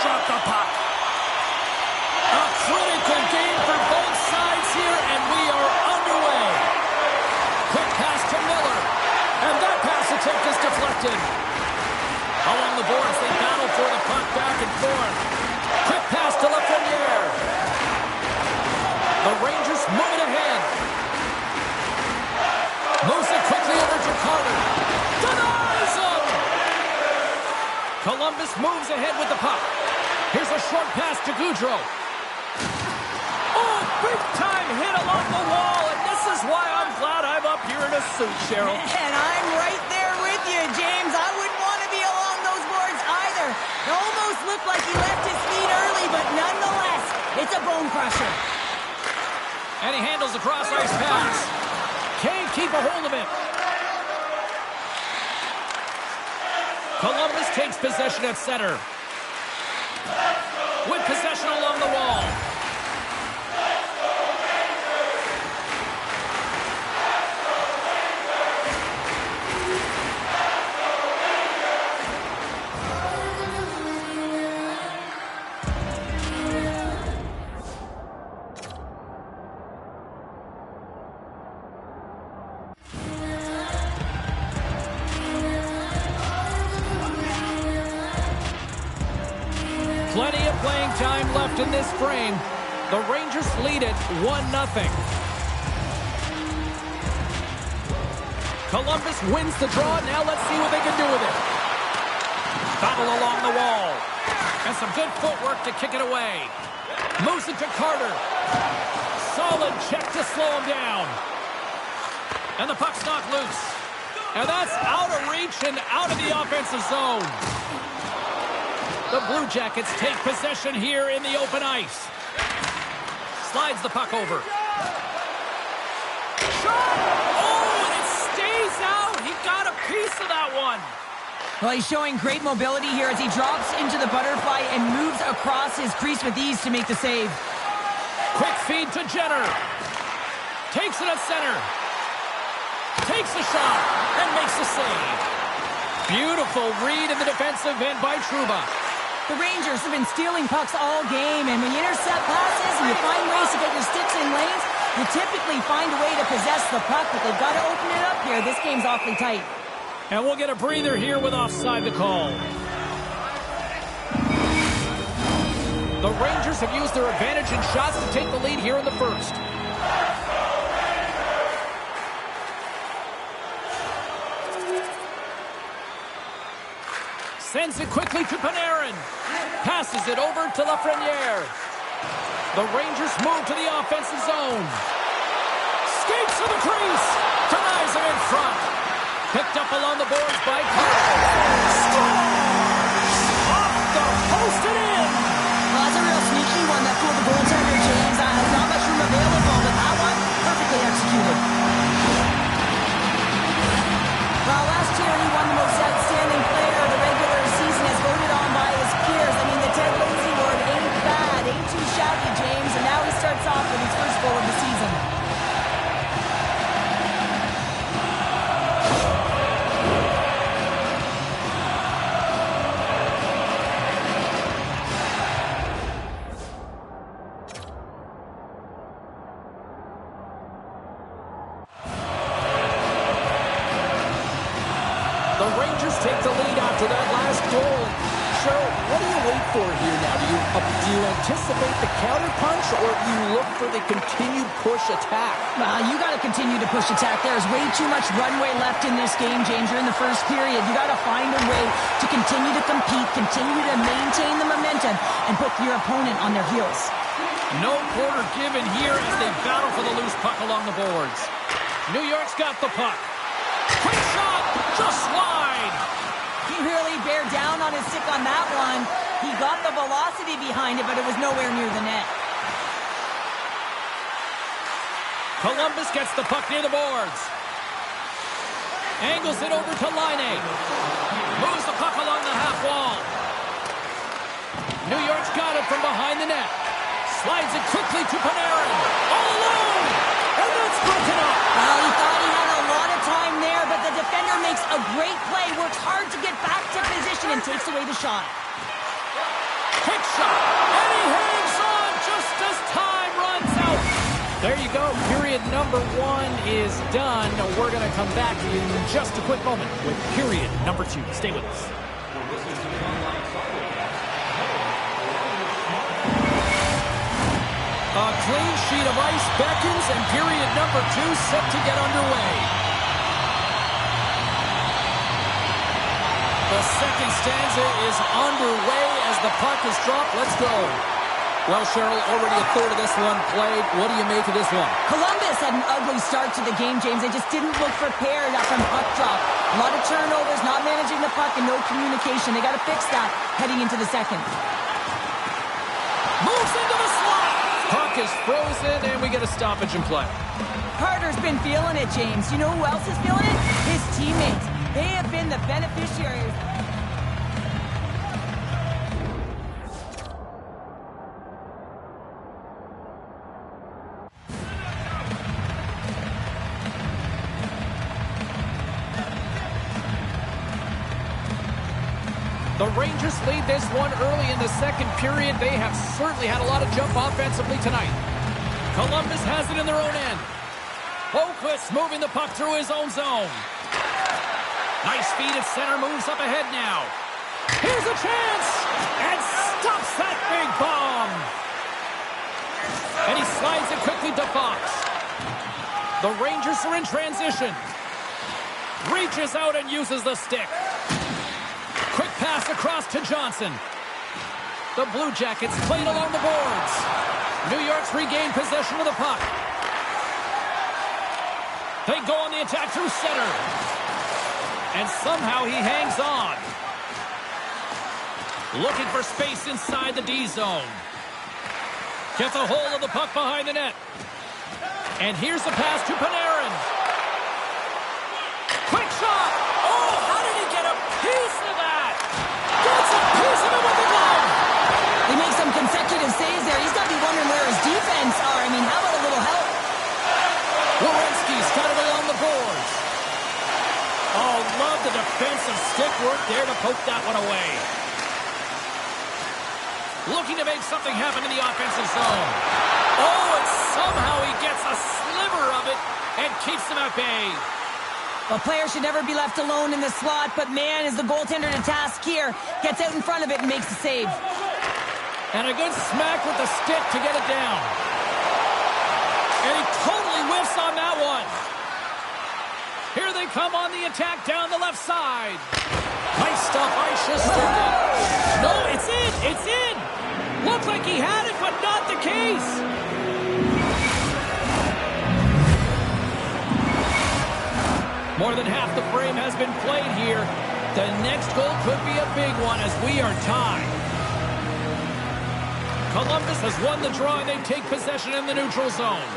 drop the puck. A critical game for both sides here, and we are underway. Quick pass to Miller. And that pass attempt is deflected. Along the boards, they battle for the puck back and forth. Quick pass to Lafreniere. The Rangers move it ahead. Moves it quickly over to Carter. Denies him! Columbus moves ahead with the puck. Here's a short pass to Gaudreau. Oh, big-time hit along the wall, and this is why I'm glad I'm up here in a suit, Cheryl. And I'm right there with you, James. I wouldn't want to be along those boards either. It almost looked like he left his feet early, but nonetheless, it's a bone crusher. And he handles the cross-ice pass. Can't keep a hold of it. Columbus takes possession at center. With possession along the wall. Plenty of playing time left in this frame. The Rangers lead it 1-0. Columbus wins the draw. Now let's see what they can do with it. Battle along the wall. And some good footwork to kick it away. Moves it to Carter. Solid check to slow him down. And the puck's knocked loose. And that's out of reach and out of the offensive zone. The Blue Jackets take possession here in the open ice. Slides the puck over. Shot! Oh, and it stays out. He got a piece of that one. Well, he's showing great mobility here as he drops into the butterfly and moves across his crease with ease to make the save. Quick feed to Jenner. Takes it at center. Takes the shot and makes the save. Beautiful read in the defensive end by Trouba. The Rangers have been stealing pucks all game, and when you intercept passes and you find ways to get your sticks in lanes, you typically find a way to possess the puck, but they've got to open it up here. This game's awfully tight. And we'll get a breather here with offside the call. The Rangers have used their advantage in shots to take the lead here in the first. Sends it quickly to Panarin. Passes it over to Lafreniere. The Rangers move to the offensive zone. Skates to the crease. Denies him in front. Picked up along the boards by Carter. Scores! Off the post and in. Well, that's a real sneaky one that fooled the goaltender, James. Not much room available, but that one perfectly executed. Well, last year he won the most outstanding player of the regular season as voted on by his peers. I mean, the Ted Lazy Award ain't bad, ain't too shabby, James, and now he starts off with his first goal of the season. The Rangers take the lead after that last goal. Cheryl, what do you wait for here now? Do you anticipate the counterpunch, or do you look for the continued push attack? You got to continue to push attack. There's way too much runway left in this game, James. You're in the first period. You got to find a way to continue to compete, continue to maintain the momentum, and put your opponent on their heels. No quarter given here as they battle for the loose puck along the boards. New York's got the puck. Quick shot, just wide. He really bared down on his stick on that one. He got the velocity behind it, but it was nowhere near the net. Columbus gets the puck near the boards. Angles it over to Laine. Moves the puck along the half wall. New York's got it from behind the net. Slides it quickly to Panarin. All alone! And that's broken up. Well, he thought he had a lot of time there, but the defender makes a great play, works hard to get back to position, and takes away the shot. Quick shot. And he hangs on just as time runs out. There you go. Period number 1 is done. We're going to come back to you in just a quick moment with period number 2. Stay with us. A clean sheet of ice beckons, and period number 2 set to get underway. The second stanza is underway as the puck is dropped. Let's go. Well, Cheryl, already a third of this one played. What do you make of this one? Columbus had an ugly start to the game, James. They just didn't look prepared from puck drop. A lot of turnovers, not managing the puck, and no communication. They got to fix that heading into the second. Moves into the slot. Puck is frozen, and we get a stoppage in play. Carter's been feeling it, James. You know who else is feeling it? His teammates. They have been the beneficiaries. The Rangers lead this one early in the second period. They have certainly had a lot of jump offensively tonight. Columbus has it in their own end. Boquist moving the puck through his own zone. Nice feed at center, moves up ahead now. Here's a chance! And stops that big bomb! And he slides it quickly to Fox. The Rangers are in transition. Reaches out and uses the stick. Quick pass across to Johnson. The Blue Jackets played along the boards. New York's regained possession of the puck. They go on the attack through center. And somehow he hangs on. Looking for space inside the D zone. Gets a hold of the puck behind the net. And here's the pass to Panarin. Quick shot! Oh, how did he get a piece of that? Gets a piece of it with the glove! They make some consecutive saves there. He's got to be wondering where his defense are. I mean, how about a little help? Werenski's got it along the boards. Oh, love the defensive stick work there to poke that one away. Looking to make something happen in the offensive zone. Oh, and somehow he gets a sliver of it and keeps them at bay. Well, players should never be left alone in the slot, but man, is the goaltender to task here. Gets out in front of it and makes the save. And a good smack with the stick to get it down. And he totally whiffs on that one. Here they come on the attack down the left side. Nice stuff, Shesterkin. No, it's in, it's in. Looked like he had it, but not the case. More than half the frame has been played here. The next goal could be a big one as we are tied. Columbus has won the draw and they take possession in the neutral zone.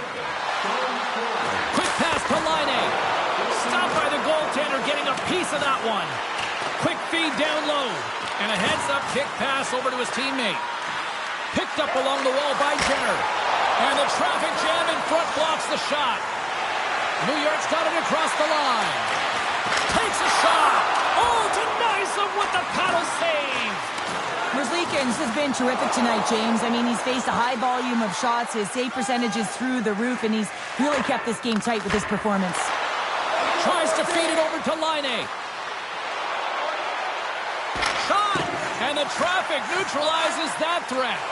Quick pass to Laine. Stopped by the goaltender, getting a piece of that one. Quick feed down low. And a heads-up kick pass over to his teammate. Picked up along the wall by Jenner. And the traffic jam in front blocks the shot. New York's got it across the line. Takes a shot. Oh, denies him with the paddle save. Merzlikins has been terrific tonight, James. I mean, he's faced a high volume of shots. His save percentage is through the roof, and he's really kept this game tight with his performance. Tries to feed it over to Laine. Shot! And the traffic neutralizes that threat.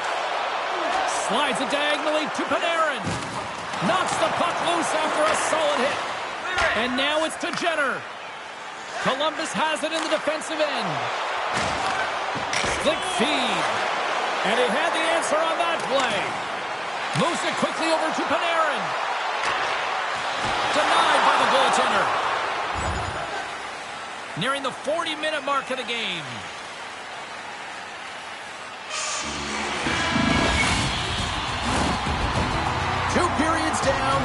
Slides it diagonally to Panarin. Knocks the puck loose after a solid hit. And now it's to Jenner. Columbus has it in the defensive end. Slick feed. And he had the answer on that play. Moves it quickly over to Panarin. Denied by the goaltender. Nearing the 40-minute mark of the game. Two periods down,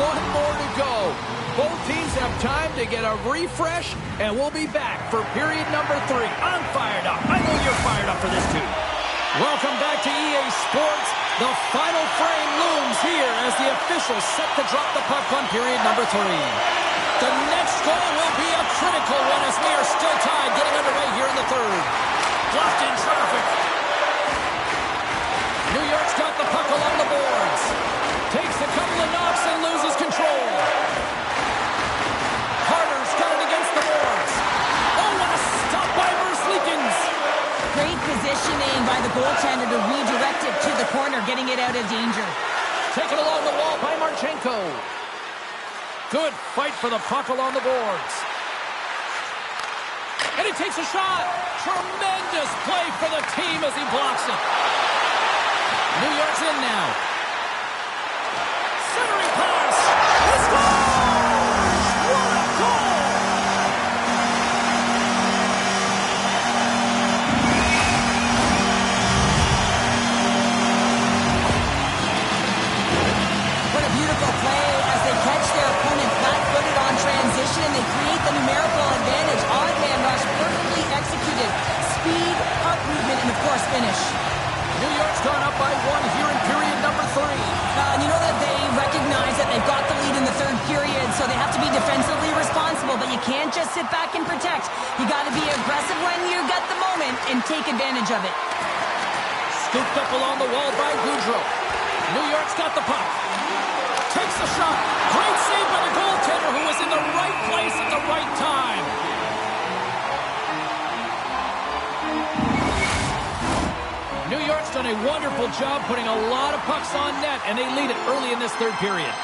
one more to go. Both teams have time to get a refresh, and we'll be back for period number 3. I'm fired up. I know you're fired up for this too. Welcome back to EA Sports. The final frame looms here as the officials set to drop the puck on period number 3. The next goal will be a critical one as we are still tied, getting underway here in the third. Blocked in traffic. positioning by the goaltender to redirect it to the corner, getting it out of danger. Taken along the wall by Marchenko. Good fight for the puck along the boards. And he takes a shot. Tremendous play for the team as he blocks it. New York's in now. Centering pass. He scores! What a goal! What a beautiful play as they catch their opponent flat-footed on transition and they create the numerical advantage. Odd man rush, perfectly executed. Speed, puck movement, and of course finish. New York's gone up by 1 here in period number 3. And you know that they recognize that they've got the lead in the third period, so they have to be defensively responsible, but you can't just sit back and protect. You got to be aggressive when you get the moment and take advantage of it. Scooped up along the wall by Goudreau. New York's got the puck. Takes the shot. Great save by the goaltender who was in the right place at the right time. New York's done a wonderful job putting a lot of pucks on net, and they lead it early in this third period.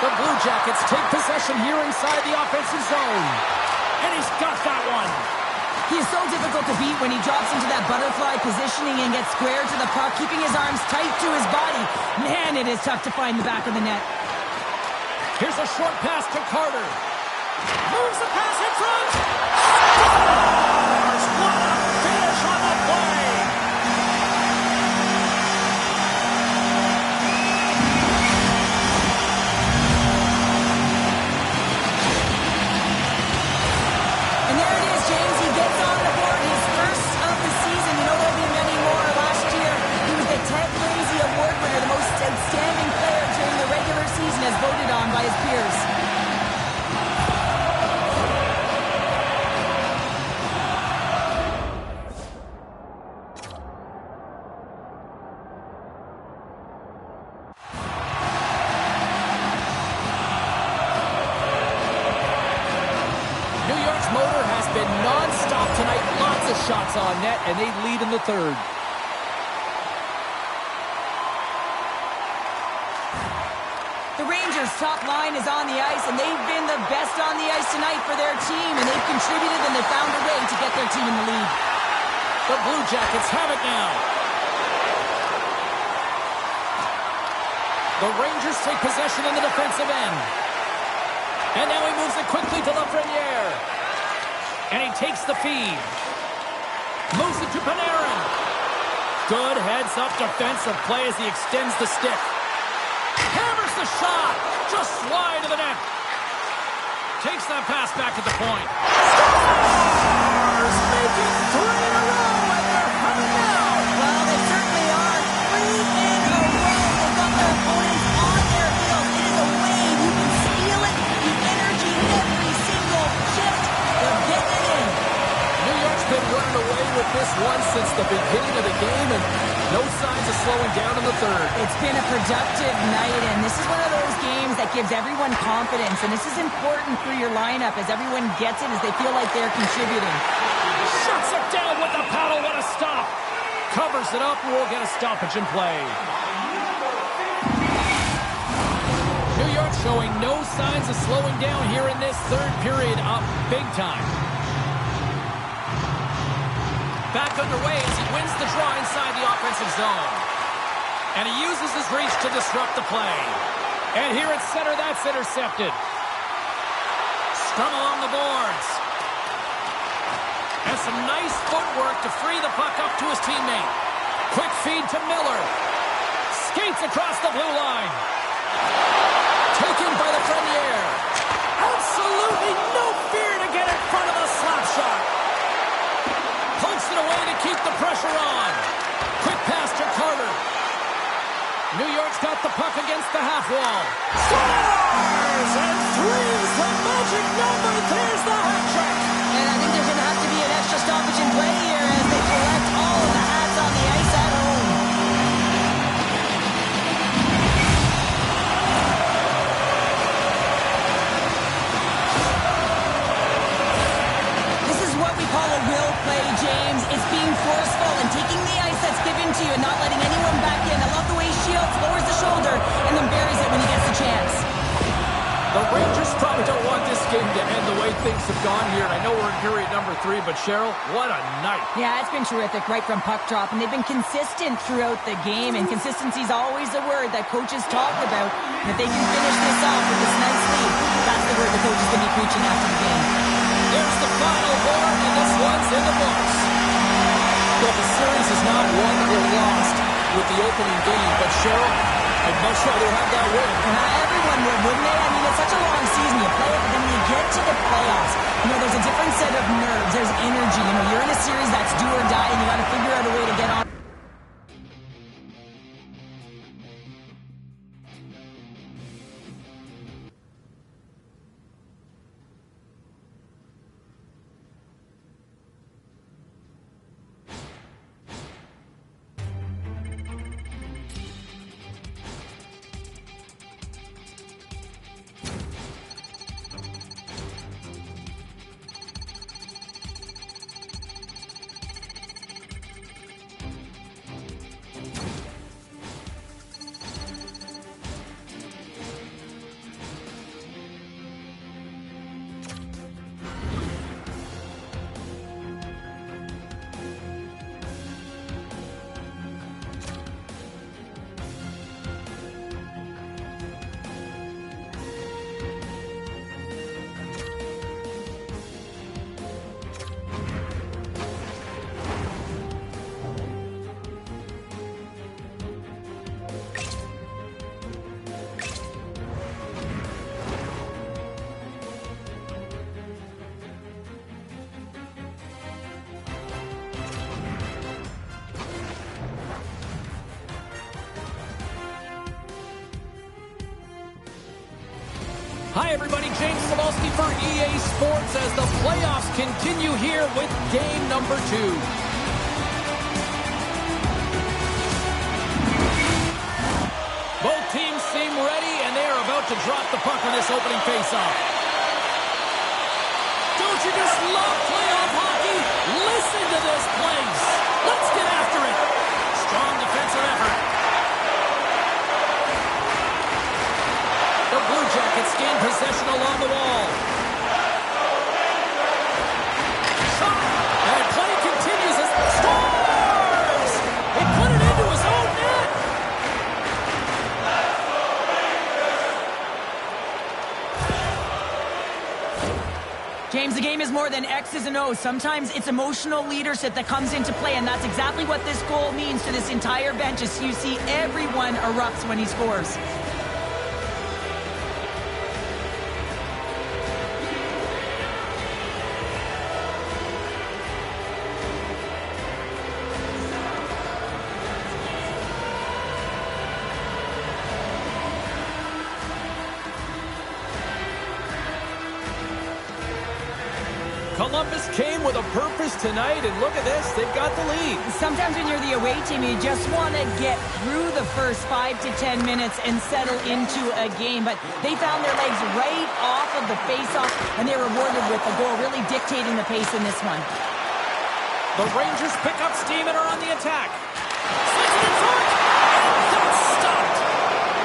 The Blue Jackets take possession here inside the offensive zone. And he's got that one. He is so difficult to beat when he drops into that butterfly positioning and gets square to the puck, keeping his arms tight to his body. Man, it is tough to find the back of the net. Here's a short pass to Carter. Moves the pass in front. Scores! What a finish on the play! And there it is, James. He gets on the board, his first of the season. You know there'll be many more. Last year, he was the Ted Lazy Award winner, the most outstanding player during the regular season, as voted on by his peers. New York's motor has been non-stop tonight. Lots of shots on net, and they lead in the third. The Rangers' top line is on the ice, and they've been the best on the ice tonight for their team, and they've contributed and they've found a way to get their team in the lead. The Blue Jackets have it now. The Rangers take possession in the defensive end. And now he moves it quickly to Lafreniere. And he takes the feed. Moves it to Panarin. Good heads-up defensive play as he extends the stick. Hammers the shot. Just wide of the net. Takes that pass back at the point. Scores! Making 3 in a row, and they're coming now. Well, they certainly are. 3 in a row. They've got their opponents on their heels. It is a wave. You can feel it. The energy every single shift. They're getting it in. New York's been running away with this one since the beginning of the game, and no signs of slowing down in the third. It's been a productive night, and this is one of those games that gives everyone confidence, and this is important for your lineup as everyone gets it, as they feel like they're contributing. Shuts it down with the paddle. What a stop. Covers it up, and we'll get a stoppage in play. New York showing no signs of slowing down here in this third period, up big time. Back underway as he wins the draw inside the offensive zone. And he uses his reach to disrupt the play. And here at center, that's intercepted. Scrum along the boards. And some nice footwork to free the puck up to his teammate. Quick feed to Miller. Skates across the blue line. Taken by the Lafreniere. Absolutely no fear to get in front of the slap shot. Pokes it away to keep the pressure on. Quick pass to Carter. New York's got the puck against the half wall. Scores! And 3's the magic number. There's the hat trick. And I think there's going to have to be an extra stoppage in play here as they collect all of the hats on the ice at home. This is what we call a will play, James. It's being forceful and taking into you and not letting anyone back in. I love the way he shields, lowers the shoulder, and then buries it when he gets the chance. The Rangers probably don't want this game to end the way things have gone here. I know we're in period number 3, but Cheryl, what a night. Yeah, it's been terrific right from puck drop, and they've been consistent throughout the game, and consistency is always a word that coaches talk about. And if they can finish this off with this nice lead, that's the word the coach is going to be preaching after the game. There's the final horn, and this one's in the books. Well, the series is not won or lost with the opening game, but Cheryl, I'd much rather have that win. Everyone would, wouldn't they? I mean, it's such a long season. You play it, but then when you get to the playoffs, there's a different set of nerves. There's energy. You're in a series that's do or die, and you got to figure out a way to get on. Hi, everybody. James Cebulski for EA Sports as the playoffs continue here with game number 2. Both teams seem ready, and they are about to drop the puck on this opening faceoff. Don't you just love playoff hockey? Listen to this place. Let's get after it. Strong defensive effort. The Blue Jackets gain possession along the wall. Shot! And play continues as scores! He put it into his own net! James, the game is more than X's and O's. Sometimes it's emotional leadership that comes into play, and that's exactly what this goal means to this entire bench as you see everyone erupts when he scores. Columbus came with a purpose tonight, and look at this, they've got the lead. Sometimes when you're the away team, you just want to get through the first 5 to 10 minutes and settle into a game, but they found their legs right off of the face-off, and they're rewarded with the goal, really dictating the pace in this one. The Rangers pick up steam and are on the attack. Slips it in front, and that's stopped.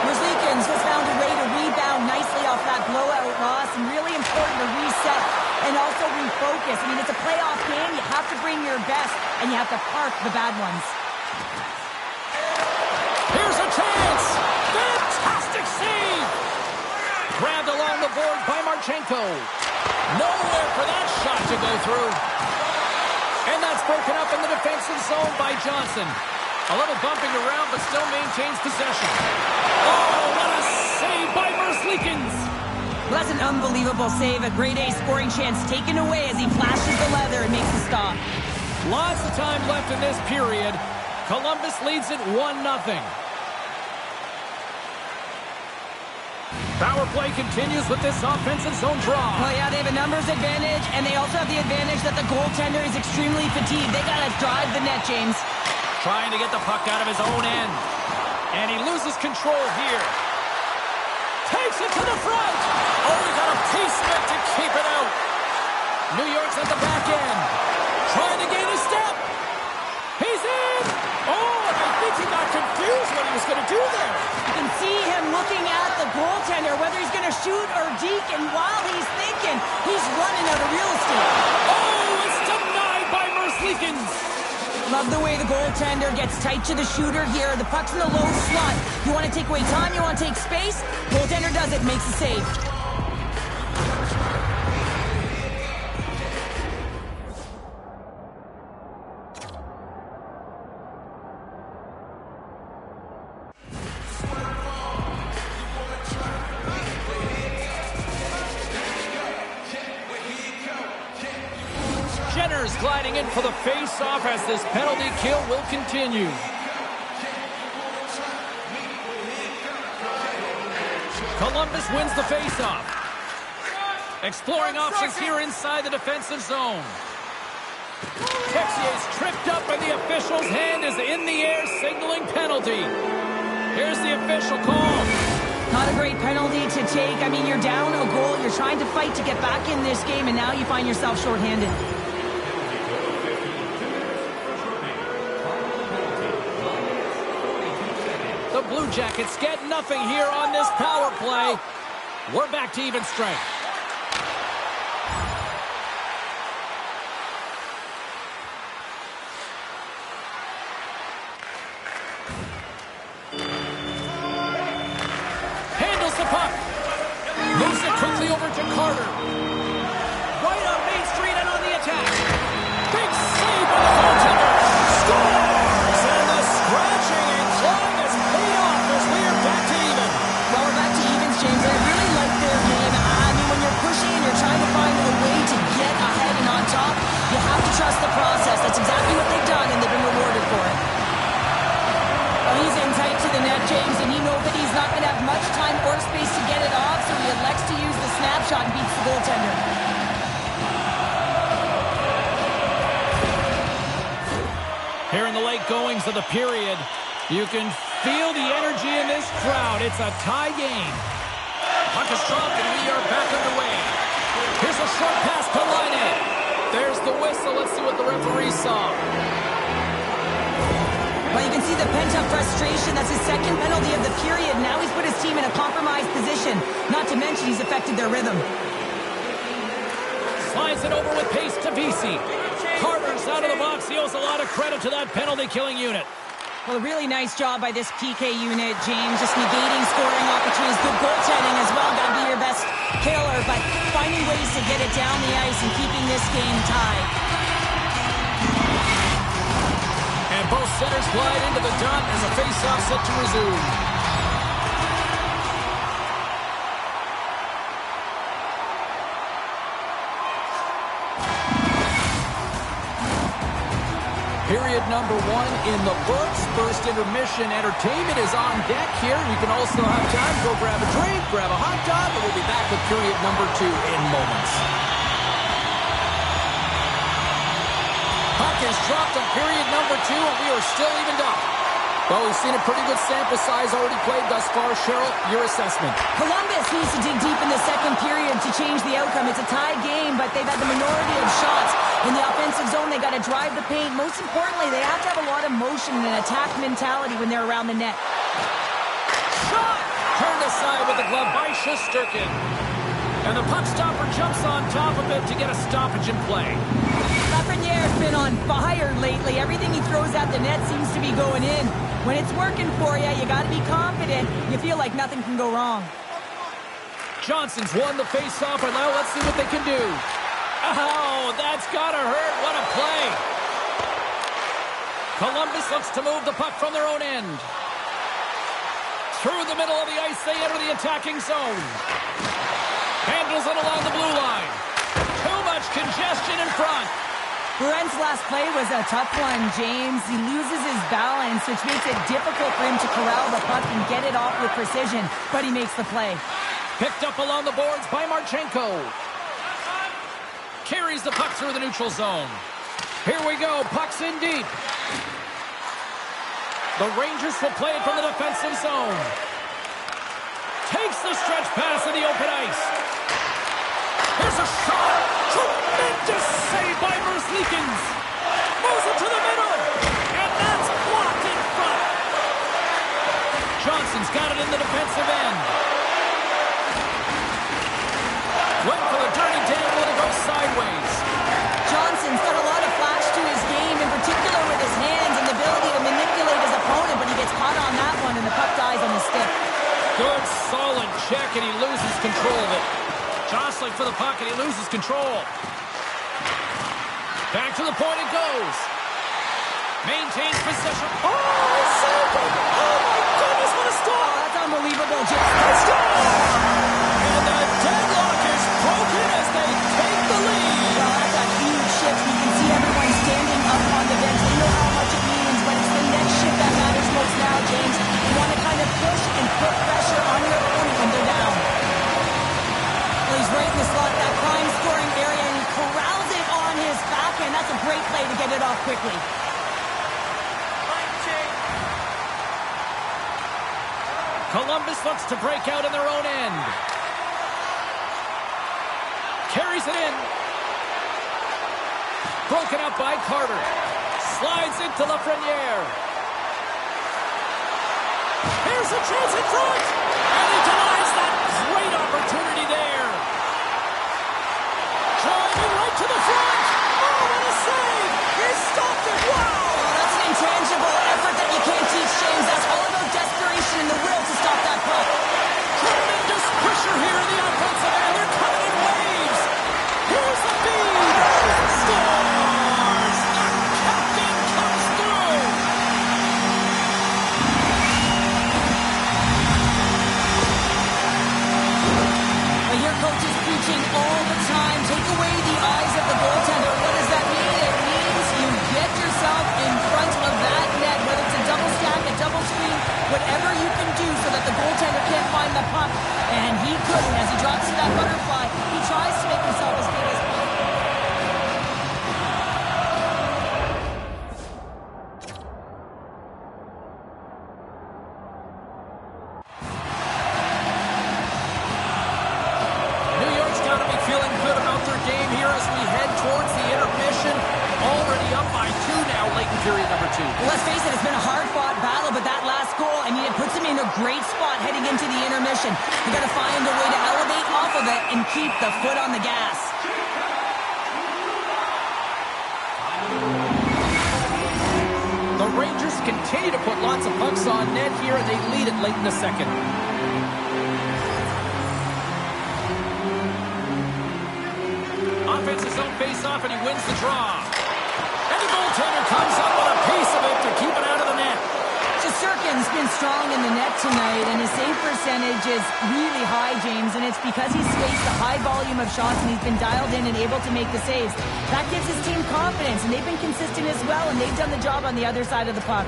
Merzlikins has found a way to rebound nicely off that blowout loss, and really important to reset and also refocus. I mean, it's a playoff game. You have to bring your best, and you have to park the bad ones. Here's a chance. Fantastic save. Grabbed along the boards by Marchenko. Nowhere for that shot to go through. And that's broken up in the defensive zone by Johnson. A little bumping around, but still maintains possession. Oh, what a save by Merzlikins. Well, that's an unbelievable save. A grade A scoring chance taken away as he flashes the leather and makes the stop. Lots of time left in this period. Columbus leads it 1-0. Power play continues with this offensive zone draw. Well, yeah, they have a numbers advantage, and they also have the advantage that the goaltender is extremely fatigued. They got to drive the net, James. Trying to get the puck out of his own end. And he loses control here. Takes it to the front. Oh, he got a piece of it to keep it out. New York's at the back end. Trying to gain a step. He's in. Oh, and a Here's what he was going to do there. You can see him looking at the goaltender, whether he's going to shoot or deke, and while he's thinking, he's running out of real estate. Oh, it's denied by Merzlikins. Love the way the goaltender gets tight to the shooter here. The puck's in the low slot. You want to take away time, you want to take space. Goaltender does it, makes a save. Jenner's gliding in for the face-off as this penalty kill will continue. Columbus wins the face-off. Exploring options here inside the defensive zone. Texier's tripped up and the official's hand is in the air signaling penalty. Here's the official call. Not a great penalty to take. I mean, you're down a goal. You're trying to fight to get back in this game, and now you find yourself shorthanded. The Blue Jackets get nothing here on this power play. We're back to even strength. Handles the puck. Moves it quickly over to Carter. Right on Main Street and on the attack. Big save by the goaltender. Scores! And the scratching and clawing is paid off as we are back to even. Well, we're back to evens, James. I really like their game. I mean, when you're pushing and you're trying to find a way to get ahead and on top, you have to trust the process. That's exactly what they've done, and they've been rewarded for it. Well, he's in tight to the net, James, and he knows that he's not going to have much time or space to get it off, so he elects to use the snapshot and beats the goaltender. Here in the late goings of the period, you can feel the energy in this crowd. It's a tie game. Puck is dropped and we are back underway. Here's a short pass to Laine. There's the whistle. Let's see what the referee saw. Well, you can see the pent-up frustration. That's his second penalty of the period. Now he's put his team in a compromised position. Not to mention he's affected their rhythm. Slides it over with pace to VC. Carter's out of the box. He owes a lot of credit to that penalty-killing unit. Well, a really nice job by this PK unit, James. Just negating scoring opportunities. Good goaltending as well. Got to be your best killer, but finding ways to get it down the ice and keeping this game tied. And both centers glide into the dot as a face-off set to resume. Period number 1 in the books. First intermission entertainment is on deck here. You can also have time to go grab a drink, grab a hot dog, and we'll be back with period number 2 in moments. Puck is dropped on period number 2, and we are still evened up. Well, we've seen a pretty good sample size already played thus far. Cheryl, your assessment. Columbus needs to dig deep in the second period to change the outcome. It's a tie game, but they've had the minority of shots. In the offensive zone, they got to drive the paint. Most importantly, they have to have a lot of motion and an attack mentality when they're around the net. Shot! Turned aside with the glove by Shesterkin. And the puck stopper jumps on top of it to get a stoppage in play. Lafreniere's been on fire lately. Everything he throws at the net seems to be going in. When it's working for you, you got to be confident. You feel like nothing can go wrong. Johnson's won the face-off, and now let's see what they can do. Oh, that's got to hurt. What a play. Columbus looks to move the puck from their own end. Through the middle of the ice, they enter the attacking zone. Handles it along the blue line. Too much congestion in front. Brent's last play was a tough one, James. He loses his balance, which makes it difficult for him to corral the puck and get it off with precision, but he makes the play. Picked up along the boards by Marchenko. Carries the puck through the neutral zone. Here we go. Puck's in deep. The Rangers will play it from the defensive zone. Takes the stretch pass in the open ice. Here's a shot. Tremendous save by Merzlikins. Moves it to the middle. And that's blocked in front. defensive end. Went for the dirty dangle and it goes sideways. Johnson's got a lot of flash to his game, in particular with his hands and the ability to manipulate his opponent, but he gets caught on that one and the puck dies on his stick. Good, solid check, and he loses control of it. Jostling for the puck, and he loses control. Back to the point it goes. Maintains possession. Oh, it's so good. Oh, my goodness, what a stop. Oh, that's unbelievable, Jim. And the deadlock is broken as they take the lead. Well, that's a huge shift. You can see everyone standing up on the bench. They know how much it means, but it's the next shift that matters most now, James. You want to kind of push and put pressure on your opponent when they're down. Well, he's right in the slot, that prime scoring area, and he corrals it on his backhand. That's a great play to get it off quickly. Columbus looks to break out in their own end. Carries it in. Broken up by Carter. Slides into Lafreniere. Here's a chance in front. And he denies that great opportunity there. Driving right to the front. Oh, what a save. He stopped it. Wow. Oh, that's an intangible effort that you can't teach, James. That's all about desperation and the will to stop that puck. Tremendous pressure here in the offensive end. They're coming in waves. Here's the feed. Scores. The captain comes through. Well, your coach is preaching all the time. Take away the eyes of the goaltender. What does that mean? It means you get yourself in front of that net, whether it's a double stack, a double screen, whatever you can do so that the goaltender can't find the puck. And he couldn't. As he drops to that butterfly, he tries to make himself as big as possible. New York's got to be feeling good about their game here as we head towards the intermission. Already up by 2 now, late in period number 2. Well, let's face it, it's been a hard-fought battle, but that last goal, I mean, it puts him in a great spot heading into the intermission. You got to find a way to elevate off of it and keep the foot on the gas. The Rangers continue to put lots of pucks on net here, and they lead it late in the second. Offense's own face-off, and he wins the draw. And the goaltender comes up with a piece of it to keep it out of the net. Shesterkin's been strong in the net tonight, and his save percentage is really high, James, and it's because he's faced a high volume of shots and he's been dialed in and able to make the saves. That gives his team confidence, and they've been consistent as well, and they've done the job on the other side of the puck.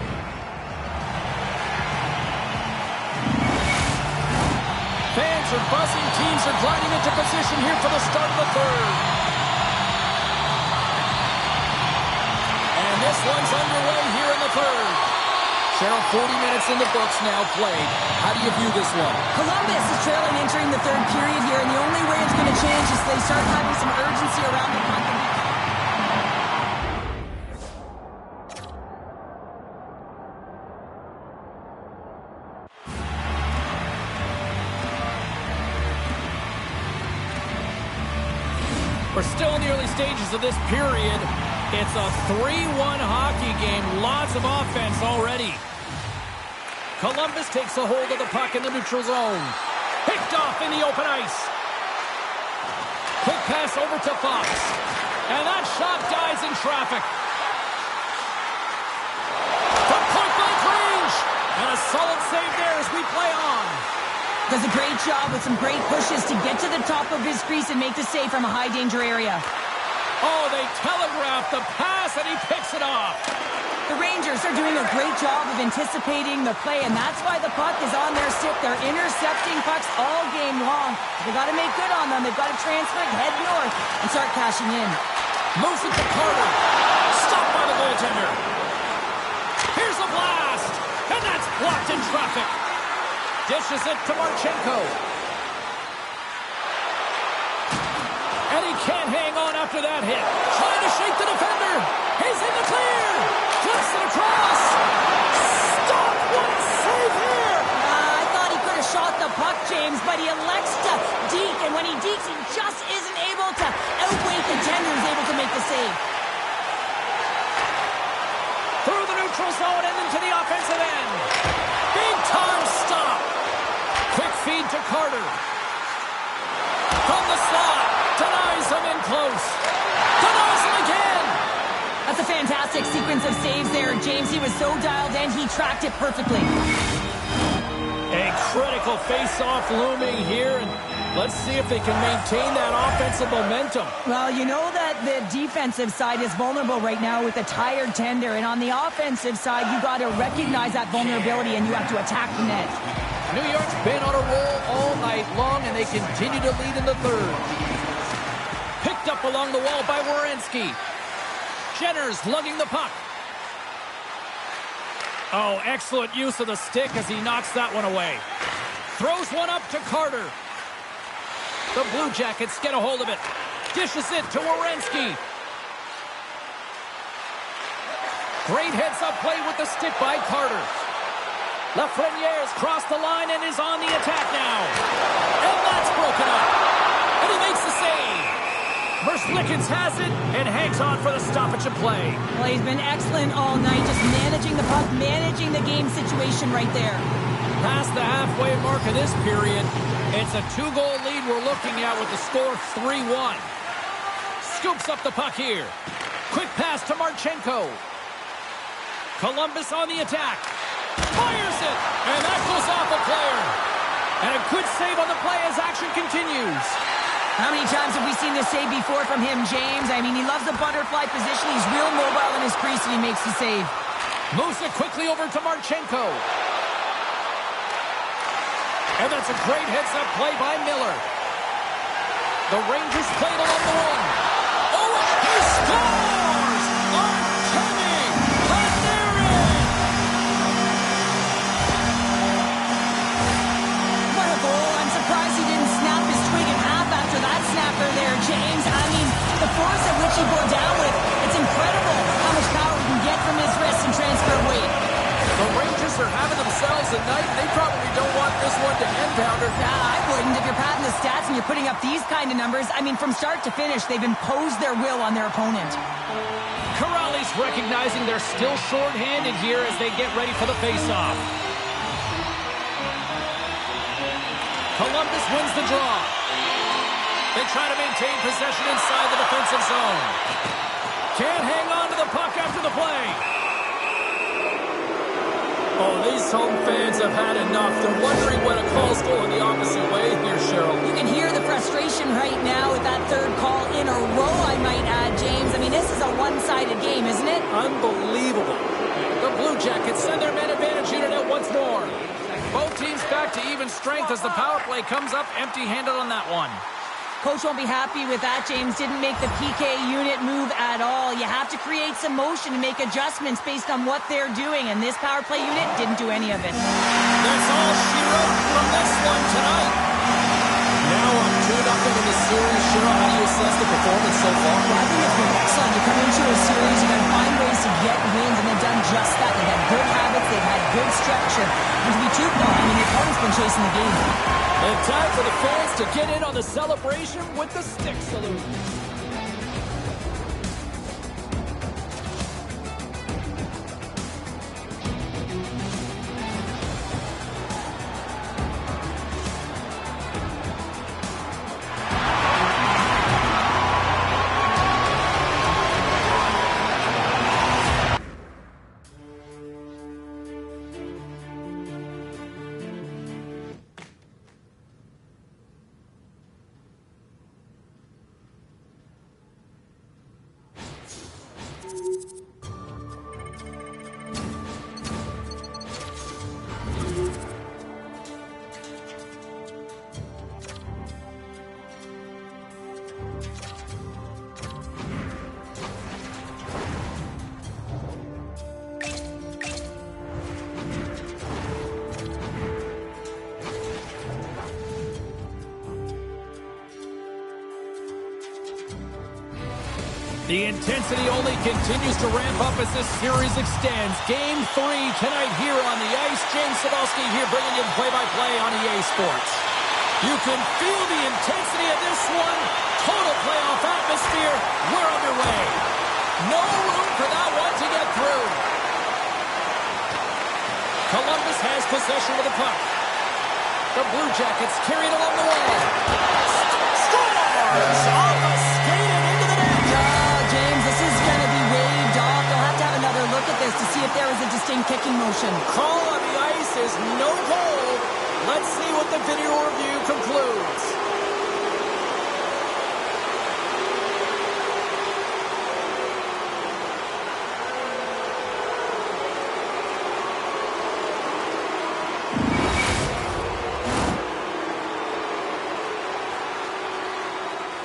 Fans are buzzing. Teams are gliding into position here for the start of the third. And this one's underway here in the third. Cheryl, 40 minutes in the books now played. How do you view this one? Columbus is trailing entering the third period here, and the only way it's going to change is they start having some urgency around the puck. We're still in the early stages of this period. It's a 3-1 hockey game. Lots of offense already. Columbus takes a hold of the puck in the neutral zone. Picked off in the open ice. Quick pass over to Fox. And that shot dies in traffic. From point-blank range. And a solid save there as we play on. Does a great job with some great pushes to get to the top of his crease and make the save from a high-danger area. Oh, they telegraphed the pass, and he picks it off. The Rangers are doing a great job of anticipating the play, and that's why the puck is on their stick. They're intercepting pucks all game long. They've got to make good on them. They've got to transfer it, head north, and start cashing in. Moves it to Carter. Stopped by the goaltender. Here's a blast, and that's blocked in traffic. Dishes it to Marchenko. And he can't hang on after that hit. Trying to shake the defender. He's in the clear. Flips it across. Stop. What a save here. I thought he could have shot offensive end. Big time stop. Quick feed to Carter. From the slot. Denies him in close. Denies him again. That's a fantastic sequence of saves there, James. He was so dialed in, he tracked it perfectly. A critical face-off looming here, and let's see if they can maintain that offensive momentum. Well, you know that the defensive side is vulnerable right now with a tired tender, and on the offensive side, you got to recognize that vulnerability and you have to attack the net. New York's been on a roll all night long, and they continue to lead in the third. Picked up along the wall by Werenski. Jenner's lugging the puck. Oh, excellent use of the stick as he knocks that one away. Throws one up to Carter. The Blue Jackets get a hold of it. Dishes it to Werenski. Great heads-up play with the stick by Carter. Lafreniere's crossed the line and is on the attack now. And that's broken up. And he makes the save. Verslickens has it and hangs on for the stoppage of play. Well, he's been excellent all night, just managing the puck, managing the game situation right there. Past the halfway mark of this period, it's a 2-goal lead we're looking at with the score 3-1. Scoops up the puck here. Quick pass to Marchenko. Columbus on the attack. Fires it, and that goes off a player. And a good save on the play as action continues. How many times have we seen this save before from him, James? I mean, he loves the butterfly position. He's real mobile in his crease, and he makes the save. Moves it quickly over to Marchenko. And that's a great heads-up play by Miller. The Rangers played along the wing. Oh, he scores! Artemi Panarin! What a goal. I'm surprised he didn't snap his twig in half after that snapper there, James. I mean, the force at which he bore down with, it's incredible how much power he can get from his wrist and transfer weight. The Rangers are having themselves a night. They probably don't want this one to end, Pounder. I wouldn't. If you're padding the stats and you're putting up these kind of numbers, I mean, from start to finish, they've imposed their will on their opponent. Corrales recognizing they're still short-handed here as they get ready for the face-off. Columbus wins the draw. They try to maintain possession inside the defensive zone. Can't hang on to the puck after the play. Oh, these home fans have had enough. They're wondering when a call's going the opposite way here, Cheryl. You can hear the frustration right now with that third call in a row, I might add, James. I mean, this is a one-sided game, isn't it? Unbelievable. The Blue Jackets send their man advantage unit out once more. Both teams back to even strength as the power play comes up empty-handed on that one. Coach won't be happy with that, James. Didn't make the PK unit move at all. You have to create some motion and make adjustments based on what they're doing, and this power play unit didn't do any of it. That's all she wrote from this one tonight. Now on 2-0 in the series. Cheryl, how do you assess the performance so far? Well, I think it's been excellent. You come into a series, you're going to find ways to get wins, and they've done just that. They've had good habits, they've had good structure. And to be too I mean, the opponent's been chasing the game. And time for the fans to get in on the celebration with the stick salute. The intensity only continues to ramp up as this series extends. Game 3 tonight here on the ice. James Cebulski here bringing you the play-by-play on EA Sports. You can feel the intensity of this one. Total playoff atmosphere. We're underway. No room for that one to get through. has possession with the puck. The Blue Jackets carry it along the wall. Scores! Off a skate and into the net. Oh, James, this is going to be waved off. They'll have to have another look at this to see if there was a distinct kicking motion. Call on the ice is no goal. Let's see what the video review concludes.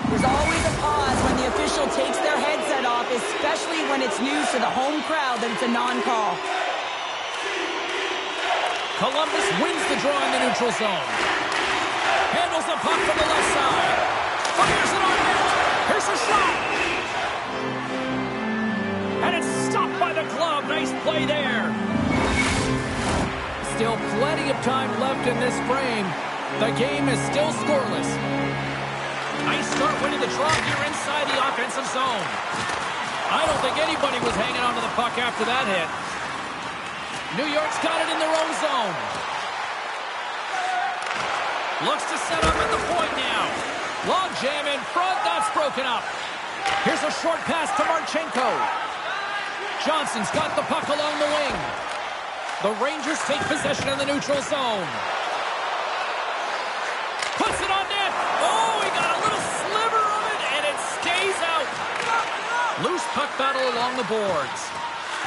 There's always a pause when the official takes their headset off, especially when it's news to the home crowd that it's a non-call. Columbus wins the draw in the neutral zone. Handles the puck from the left side. Fires it on net. Here's a shot. And it's stopped by the glove. Nice play there. Still plenty of time left in this frame. The game is still scoreless. Nice start winning the draw here inside the offensive zone. I don't think anybody was hanging on to the puck after that hit. New York's got it in their own zone. Looks to set up at the point now. Log jam in front. That's broken up. Here's a short pass to Marchenko. Johnson's got the puck along the wing. The Rangers take possession in the neutral zone. Puts it on net. Oh, he got a little sliver of it, and it stays out. Loose puck battle along the boards.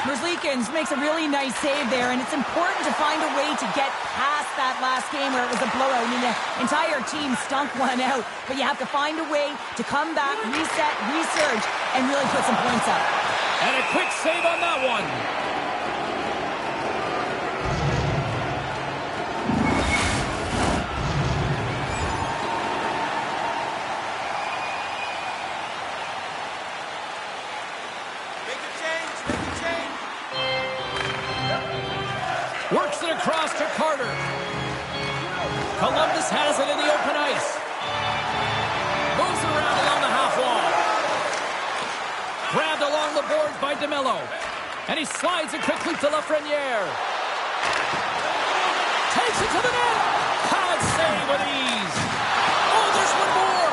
Merzlikins makes a really nice save there, and it's important to find a way to get past that last game where it was a blowout. I mean, the entire team stunk one out, but you have to find a way to come back, reset, resurge, and really put some points up. And a quick save on that one. Works it across to Carter. Columbus has it in the open ice. Moves it around along the half wall. Grabbed along the boards by DeMello. And he slides it quickly to Lafreniere. Takes it to the net. Hard save with ease. Oh, there's one more.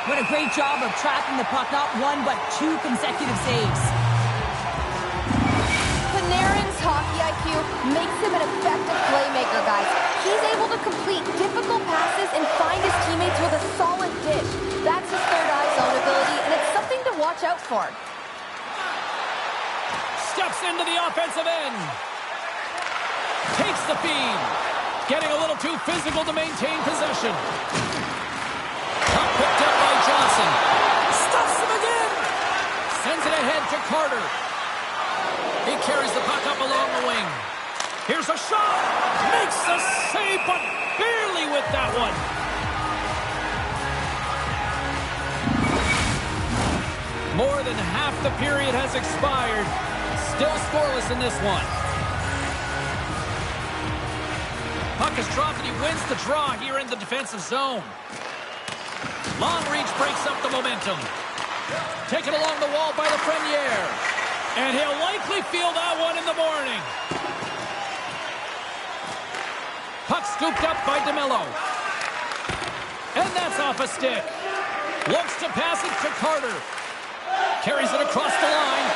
What a great job of tracking the puck. Not one, but two consecutive saves. Panarin's hockey IQ makes him an effective playmaker, guys. He's able to complete difficult passes and find his teammates with a solid dish. That's his third eye zone ability, and it's something to watch out for. Steps into the offensive end. Takes the feed. Getting a little too physical to maintain possession. Puck picked up by Johnson. Stuffs him again. Sends it ahead to Carter. He carries the puck up along the wing. Here's a shot. Makes the save, but barely with that one. More than half the period has expired. Still scoreless in this one. Puck is dropped and he wins the draw here in the defensive zone. Long reach breaks up the momentum. Taken along the wall by Lafreniere. And he'll likely feel that one in the morning. Puck scooped up by DeMello. And that's off a stick. Looks to pass it to Carter. Carries it across the line.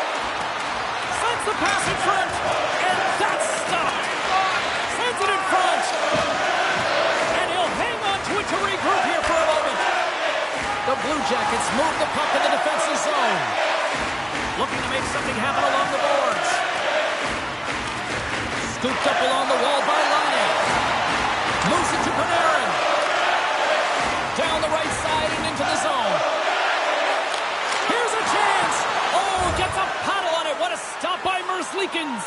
Sends the pass in front. And that's stopped. Sends it in front. And he'll hang on to it to regroup here for a moment. The Blue Jackets move the puck in the defensive zone. Looking to make something happen along the boards. Scooped up along the wall by Laine. Moves it to Panarin. Down the right side and into the zone. Here's a chance. Oh, gets a paddle on it. What a stop by Merzlikins.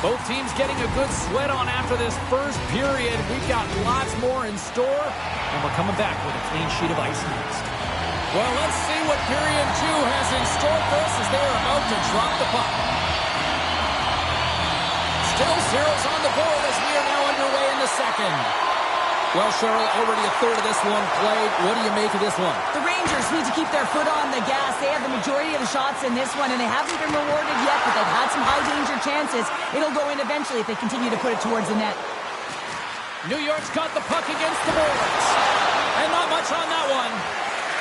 Both teams getting a good sweat on after this first period. We've got lots more in store, and we're coming back with a clean sheet of ice next. Well, let's see what period 2 has in store for us as they're about to drop the puck. Still zeros on the board as we are now underway in the second. Well, Cheryl, already a third of this one played. What do you make of this one? The Rangers need to keep their foot on the gas. They have the majority of the shots in this one, and they haven't been rewarded yet, but they've had some high-danger chances. It'll go in eventually if they continue to put it towards the net. New York's got the puck against the boards. And not much on that one.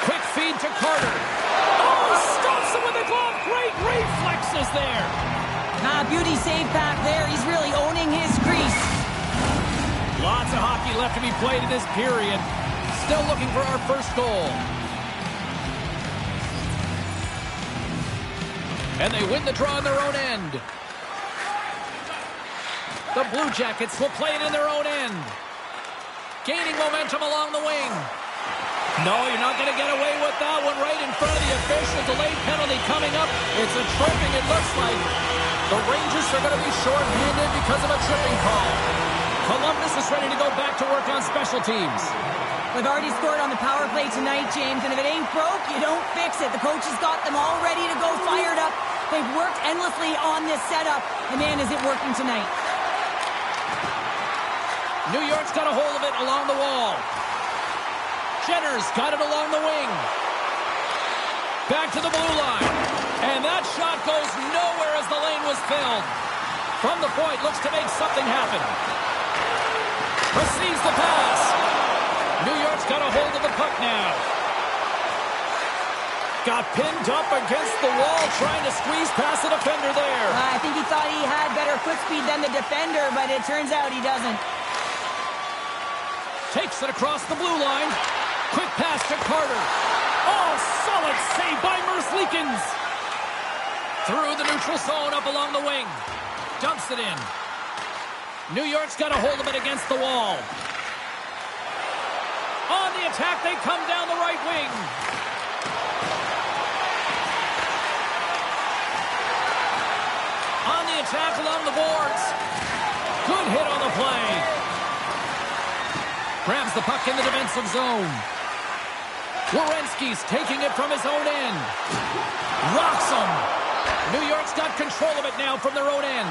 Quick feed to Carter. Oh, stops him with the glove. Great reflexes there. Beauty save back there. He's really owning his crease. Lots of hockey left to be played in this period. Still looking for our first goal. And they win the draw on their own end. The Blue Jackets will play it in their own end. Gaining momentum along the wing. No, you're not going to get away with that one right in front of the official. Delayed penalty coming up. It's a tripping, it looks like. The Rangers are going to be short-handed because of a tripping call. Columbus is ready to go back to work on special teams. They've already scored on the power play tonight, James, and if it ain't broke, you don't fix it. The coach has got them all ready to go, fired up. They've worked endlessly on this setup, and man, is it working tonight. New York's got a hold of it along the wall. Jenner's got it along the wing. Back to the blue line. And that shot goes nowhere as the lane was filled. From the point, looks to make something happen. Receives the pass. New York's got a hold of the puck now. Got pinned up against the wall, trying to squeeze past the defender there. I think he thought he had better foot speed than the defender, but it turns out he doesn't. Takes it across the blue line. Quick pass to Carter. Oh, solid save by Merzlikins. Through the neutral zone, up along the wing. Dumps it in. New York's got a hold of it against the wall. On the attack, they come down the right wing. On the attack along the boards. Good hit on the play. Grabs the puck in the defensive zone. Werenski's taking it from his own end. Rocks him. New York's got control of it now from their own end.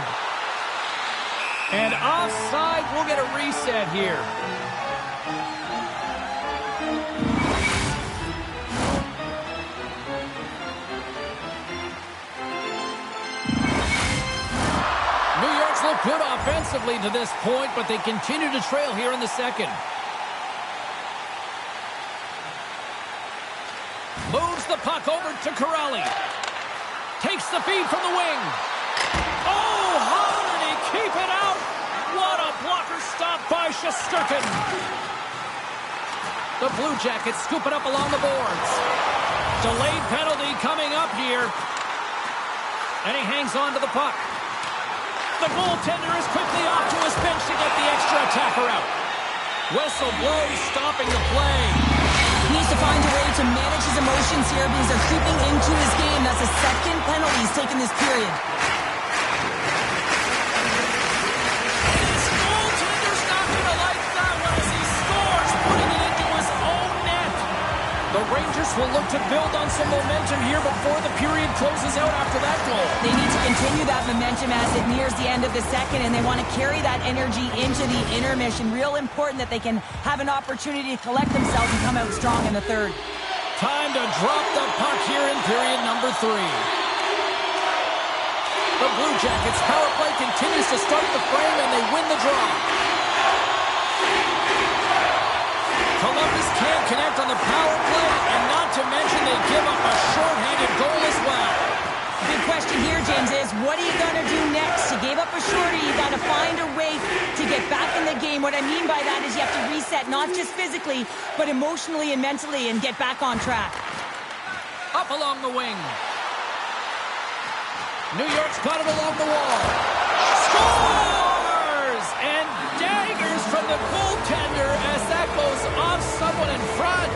And offside, we'll get a reset here. New York's looked good offensively to this point, but they continue to trail here in the second. Moves the puck over to Corrali. Takes the feed from the wing. Oh, how did he keep it out? What a blocker stop by Shesterkin. The Blue Jackets scoop it up along the boards. Delayed penalty coming up here. And he hangs on to the puck. The goaltender is quickly off to his bench to get the extra attacker out. Whistle blows, stopping the play. He needs to find a way to manage his emotions here because they're creeping into his game. That's the second penalty he's taken this period. This goaltender's not going to like that one as he scores, putting it into his own net. The Rangers will look to build on some momentum here before the period closes out after that goal. They need to continue that momentum as it nears the end of the second, and they want to carry that energy into the intermission. Real important that they can have an opportunity to collect themselves and come out strong in the third. Time to drop the puck here in period number 3. The Blue Jackets power play continues to start the frame, and they win the draw. Columbus can't connect on the power play, and not to mention they give up a shorthanded goal as well. The big question here, James, is what are you going to do next? You gave up a shorty. You got to find a way to get back in the game. What I mean by that is you have to reset, not just physically, but emotionally and mentally, and get back on track. Up along the wing. New York's got it along the wall. Scores! And daggers from the goaltender as that goes off someone in front.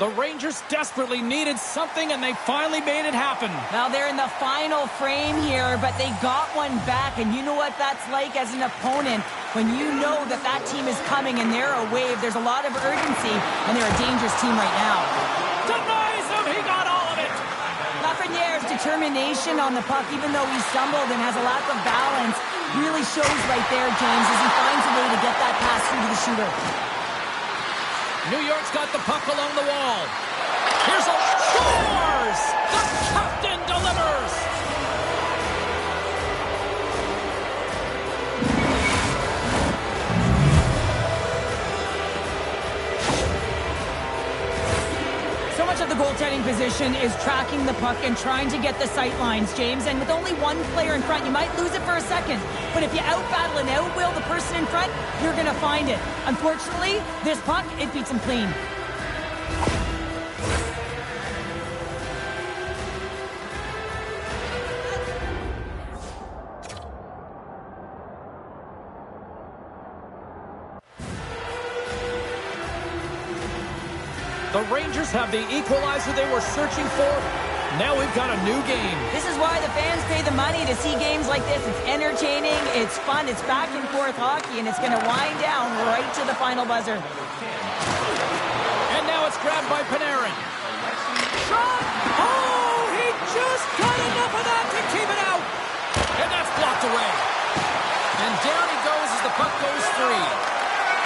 The Rangers desperately needed something, and they finally made it happen. Now they're in the final frame here, but they got one back, and you know what that's like as an opponent. When you know that that team is coming and they're a wave, there's a lot of urgency, and they're a dangerous team right now. Denies him, he got all of it. Lafreniere's determination on the puck, even though he stumbled and has a lack of balance, really shows right there, James, as he finds a way to get that pass through to the shooter. New York's got the puck along the wall. Here's a scores! The captain delivers! So much of the goaltending position is tracking the puck and trying to get the sight lines, James. And with only one player in front, you might lose it for a second. But if you out-battle and out-will the person in front, you're going to find it. Unfortunately, this puck, it beats him clean. The Rangers have the equalizer they were searching for. Now we've got a new game. This is why the fans pay the money to see games like this. It's entertaining, it's fun, it's back and forth hockey, and it's going to wind down right to the final buzzer. And now it's grabbed by Panarin. Shot! Oh, he just got enough of that to keep it out. And that's blocked away. And down he goes as the puck goes free.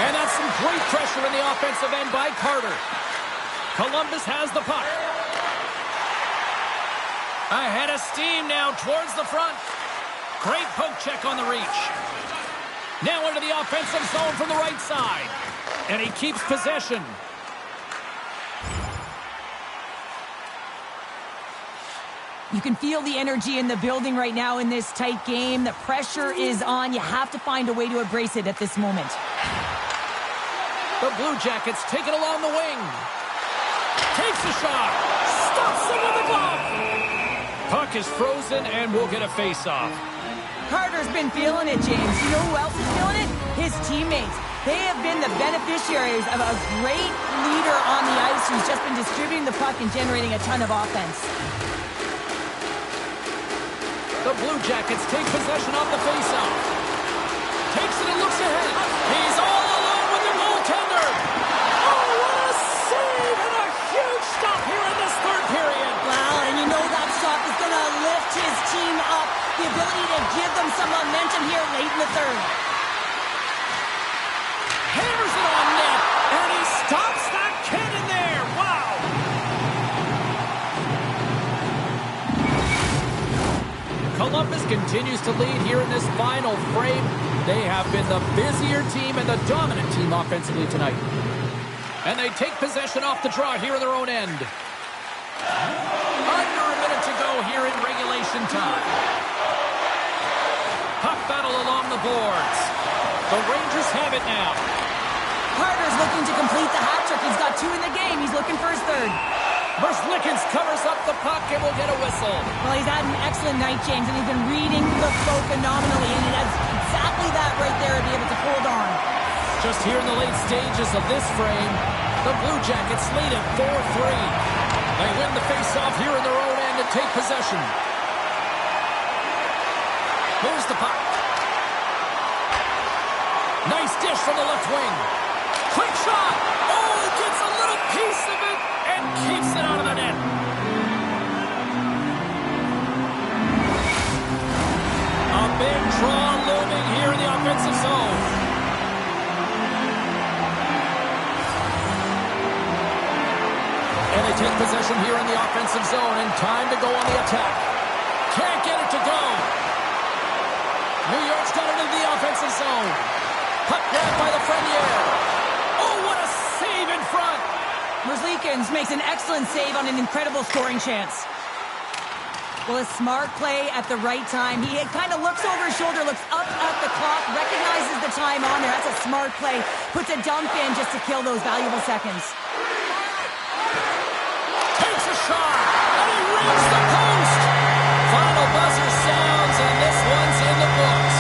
And that's some great pressure in the offensive end by Carter. Columbus has the puck. Ahead of steam now towards the front. Great poke check on the reach. Now into the offensive zone from the right side. And he keeps possession. You can feel the energy in the building right now in this tight game. The pressure is on. You have to find a way to embrace it at this moment. The Blue Jackets take it along the wing. Takes a shot. Stops him with the glove. Puck is frozen and we'll get a face-off. Carter's been feeling it, James. You know who else is feeling it? His teammates. They have been the beneficiaries of a great leader on the ice who's just been distributing the puck and generating a ton of offense. The Blue Jackets take possession off the face-off. Takes it and looks ahead. He's all alone with the goaltender. Oh, what a save and a huge stop here in this third period. Wow, and you know that stop is going to lift his team up. The ability to give them some momentum here late in the third. Hammers it on net, and he stops that cannon there. Wow. Columbus continues to lead here in this final frame. They have been the busier team and the dominant team offensively tonight. And they take possession off the draw here in their own end. Under a minute to go here in regulation time. Puck battle along the boards. The Rangers have it now. Carter's looking to complete the hat trick. He's got two in the game. He's looking for his third. Verslickens covers up the puck and will get a whistle. Well, he's had an excellent night, James, and he's been reading the flow phenomenally, and he has exactly that right there to be able to hold on. Just here in the late stages of this frame, the Blue Jackets lead at 4-3. They win the face-off here in their own end and take possession. Moves the puck. Nice dish from the left wing. Quick shot. Oh, gets a little piece of it and keeps it out of the net. A big draw looming here in the offensive zone. And they take possession here in the offensive zone, and time to go on the attack. Can't get it to go. New York's got it into the offensive zone. Puck grabbed by Lafreniere. Oh, what a save in front. Verslickens makes an excellent save on an incredible scoring chance. Well, a smart play at the right time. He kind of looks over his shoulder, looks up at the clock, recognizes the time on there. That's a smart play. Puts a dump in just to kill those valuable seconds. Takes a shot, and he reads the post. Final buzzer sounds, and this one's in the books.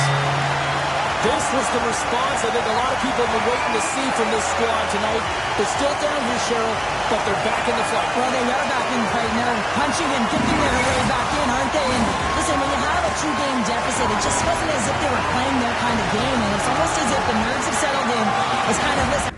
This was is the response I think a lot of people have been waiting to see from this squad tonight. They're still down here, Cheryl, but they're back in the fight. Well, they are back in the fight, and they're punching and kicking their way back in, aren't they? And listen, when you have a two-game deficit, it just wasn't as if they were playing their kind of game, and it's almost as if the nerves have settled in. It's kind of, listen,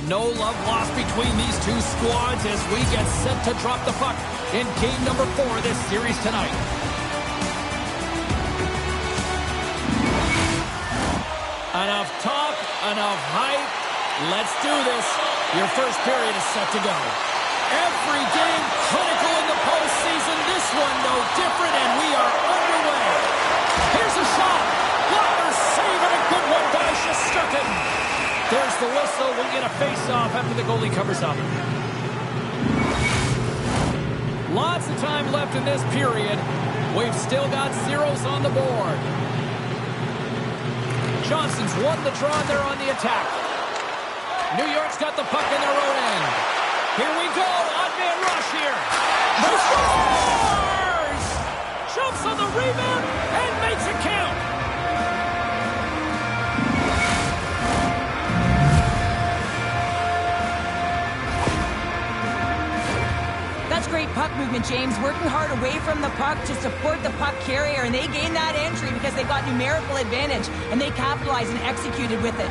No love lost between these two squads as we get set to drop the puck in game number 4 of this series tonight. Enough talk, enough hype. Let's do this. Your first period is set to go. Every game critical in the postseason. This one no different, and we are underway. Here's a shot. Blocker save, and a good one by Shesterkin. There's the whistle. We'll get a face-off after the goalie covers up. Lots of time left in this period. We've still got zeros on the board. Johnson's won the draw. They're on the attack. New York's got the puck in their own end. Here we go. Odd-man rush here. He scores! Jumps on the rebound and makes it count. that's great puck movement, James. Working hard away from the puck to support the puck carrier, and they gained that entry because they got numerical advantage, and they capitalized and executed with it.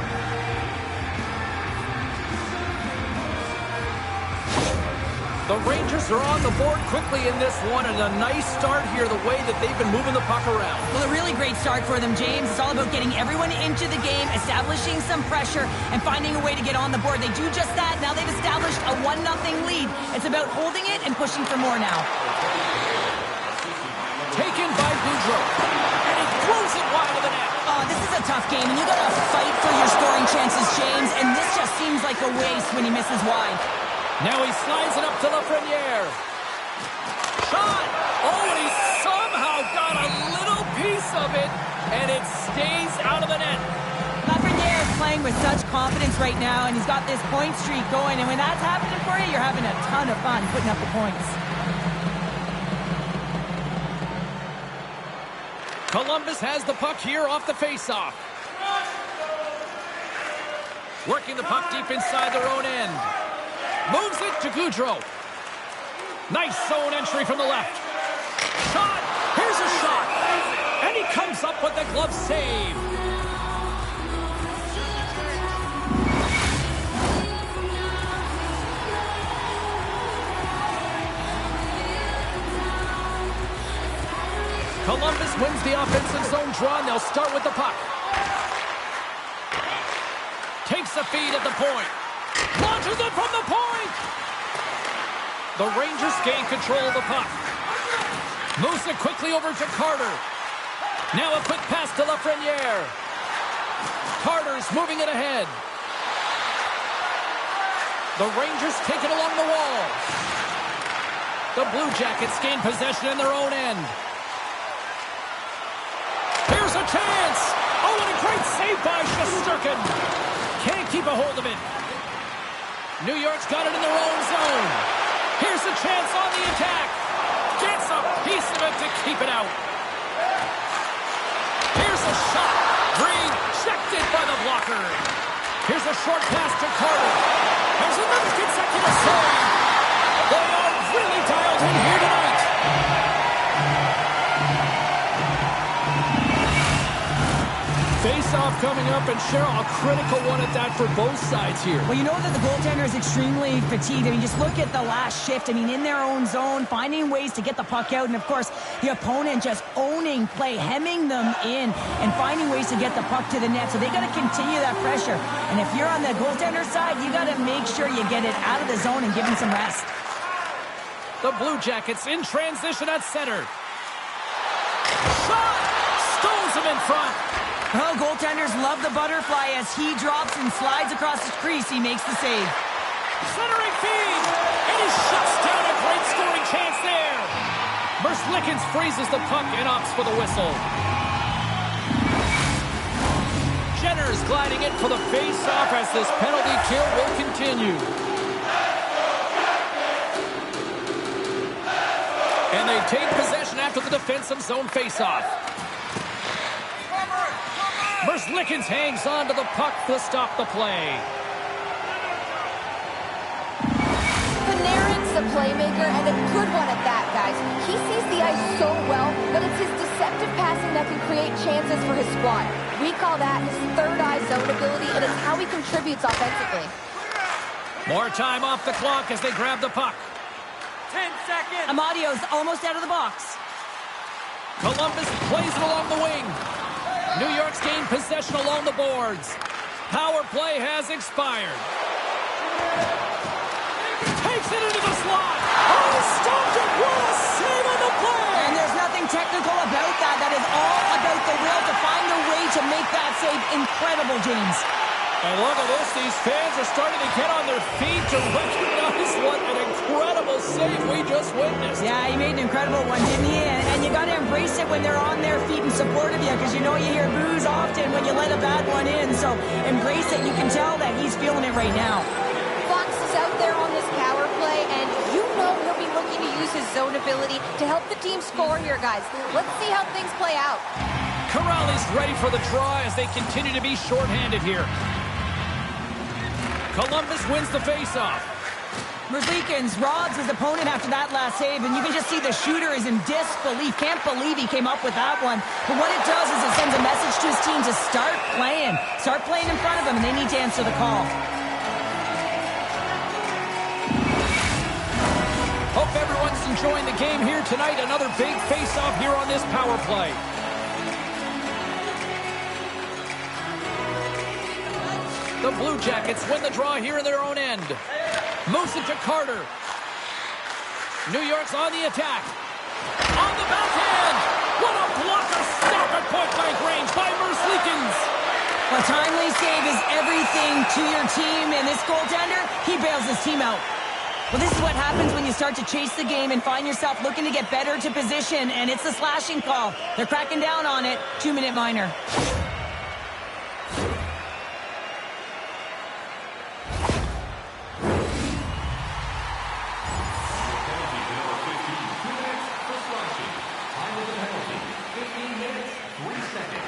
The Rangers are on the board quickly in this one, and a nice start here, the way that they've been moving the puck around. Well, a really great start for them, James. It's all about getting everyone into the game, establishing some pressure, and finding a way to get on the board. They do just that. Now they've established a 1-0 lead. It's about holding it and pushing for more now. Taken by Boudreau, and he throws it wide of the net. This is a tough game, and you got to fight for your scoring chances, James, and this just seems like a waste when he misses wide. Now he slides it up to Lafreniere. Shot! Oh, and he somehow got a little piece of it, and it stays out of the net. Lafreniere is playing with such confidence right now, and he's got this point streak going, and when that's happening for you, you're having a ton of fun putting up the points. Columbus has the puck here off the faceoff. Working the puck deep inside their own end. Moves it to Gaudreau. Nice zone entry from the left. Shot! Here's a shot! And he comes up with the glove save. Columbus wins the offensive zone draw, and they'll start with the puck. Takes a feed at the point. Launches it from the point! The Rangers gain control of the puck. Moves it quickly over to Carter. Now a quick pass to Lafreniere. Carter's moving it ahead. The Rangers take it along the wall. The Blue Jackets gain possession in their own end. Here's a chance! Oh, and a great save by Shesterkin. Can't keep a hold of it. New York's got it in their own zone. Here's a chance on the attack. Gets a piece of it to keep it out. Here's a shot. Rejected by the blocker. Here's a short pass to Carter. There's another consecutive save. They are really dialed in here tonight. Face-off face-off coming up, and Cheryl, a critical one at that for both sides here. Well, you know that the goaltender is extremely fatigued. I mean, just look at the last shift. I mean, in their own zone, finding ways to get the puck out, and of course, the opponent just owning play, hemming them in, and finding ways to get the puck to the net. So they got to continue that pressure. And if you're on the goaltender side, you got to make sure you get it out of the zone and give him some rest. The Blue Jackets in transition at center. Shot! Stones him in front. Well, goaltenders love the butterfly as he drops and slides across his crease. He makes the save. Centering feed! And he shuts down a great scoring chance there. Merzlikins freezes the puck and opts for the whistle. Jenner's gliding in for the face-off as this penalty kill will continue. And they take possession after the defensive zone face-off. Merzlikins hangs on to the puck to stop the play. Panarin's the playmaker, and a good one at that, guys. He sees the ice so well, but it's his deceptive passing that can create chances for his squad. We call that his third eye zone ability, and it's how he contributes offensively. More time off the clock as they grab the puck. 10 seconds. Amadio's almost out of the box. Columbus plays it along the wing. New York's gained possession along the boards. Power play has expired. Takes it into the slot. Oh, stopped it. What a save on the play. And there's nothing technical about that. That is all about the will to find a way to make that save incredible, James. And look at this. These fans are starting to get on their feet to recognize what an incredible save we just witnessed. Yeah, he made an incredible one, didn't he? And you got to embrace it when they're on their feet in support of you, because you know you hear boos often when you let a bad one in. So embrace it. You can tell that he's feeling it right now. Fox is out there on this power play, and you know he'll be looking to use his zone ability to help the team score here, guys. Let's see how things play out. Corrali's ready for the draw as they continue to be shorthanded here. Columbus wins the faceoff. Merzlikins robs his opponent after that last save, and you can just see the shooter is in disbelief. Can't believe he came up with that one. But what it does is it sends a message to his team to start playing. Start playing in front of them, and they need to answer the call. Hope everyone's enjoying the game here tonight. Another big face-off here on this power play. The Blue Jackets win the draw here in their own end. Moves it to Carter. New York's on the attack. On the backhand. What a blocker stop at point-blank range by Merzlikins. A timely save is everything to your team, and this goaltender, he bails his team out. Well, this is what happens when you start to chase the game and find yourself looking to get better to position, and it's the slashing call. They're cracking down on it. 2-minute minor.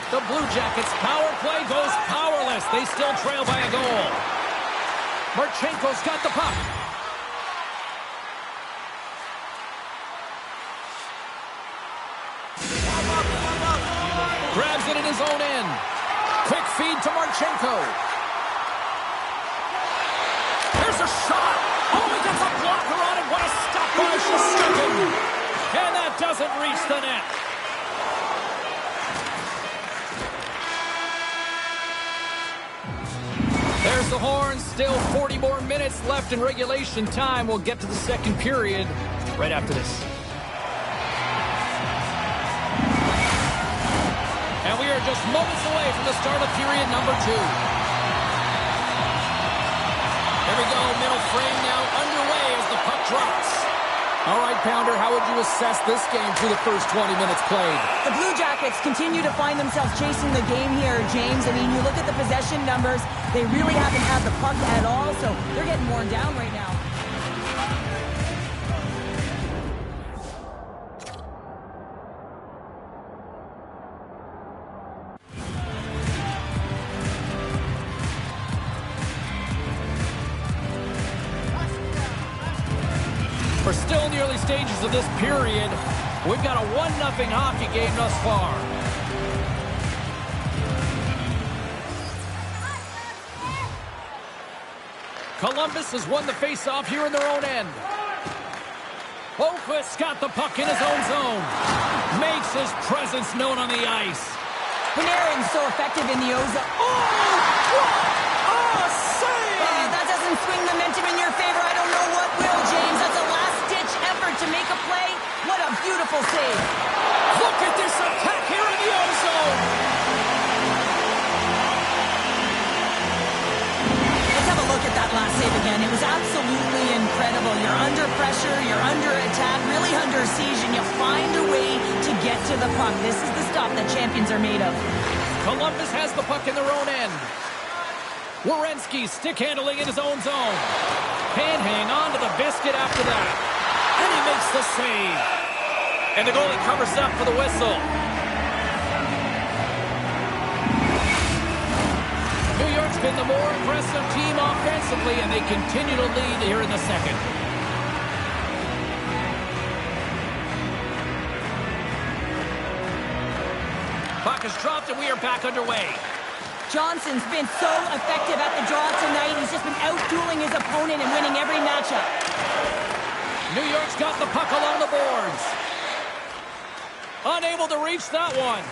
The Blue Jackets' power play goes powerless. They still trail by a goal. Marchenko's got the puck. Grabs it in his own end. Quick feed to Marchenko. There's a shot. Oh, he gets a blocker on it. What a stop by Shesterkin. And that doesn't reach the net. There's the horn. Still 40 more minutes left in regulation time. We'll get to the second period right after this. And we are just moments away from the start of period number 2. There we go. Middle frame now underway as the puck drops. All right, Pounder, how would you assess this game through the first 20 minutes played? The Blue Jackets continue to find themselves chasing the game here, James. I mean, you look at the possession numbers, they really haven't had the puck at all, so they're getting worn down right now. We're still in the early stages of this period. We've got a 1-0 hockey game thus far. Columbus has won the face-off here in their own end. Oquist's got the puck in his own zone. Makes his presence known on the ice. Panarin's so effective in the ozone. Oh! What a save! That doesn't swing the momentum in your favor. I don't know what will, James. That's a last-ditch effort to make a play. What a beautiful save. Look at this attack here in the ozone. Let's have a look at that last save again. It was absolutely incredible. You're under pressure, you're under attack, really under siege, and you find a way to get to the puck. This is the stuff that champions are made of. Columbus has the puck in their own end. Werenski stick handling in his own zone. Can't hang on to the biscuit after that. And he makes the save. And the goalie covers up for the whistle. New York's been the more aggressive team offensively, and they continue to lead here in the second. Puck is dropped, and we are back underway. Johnson's been so effective at the draw tonight. He's just been out-dueling his opponent and winning every matchup. New York's got the puck along the boards. Unable to reach that one.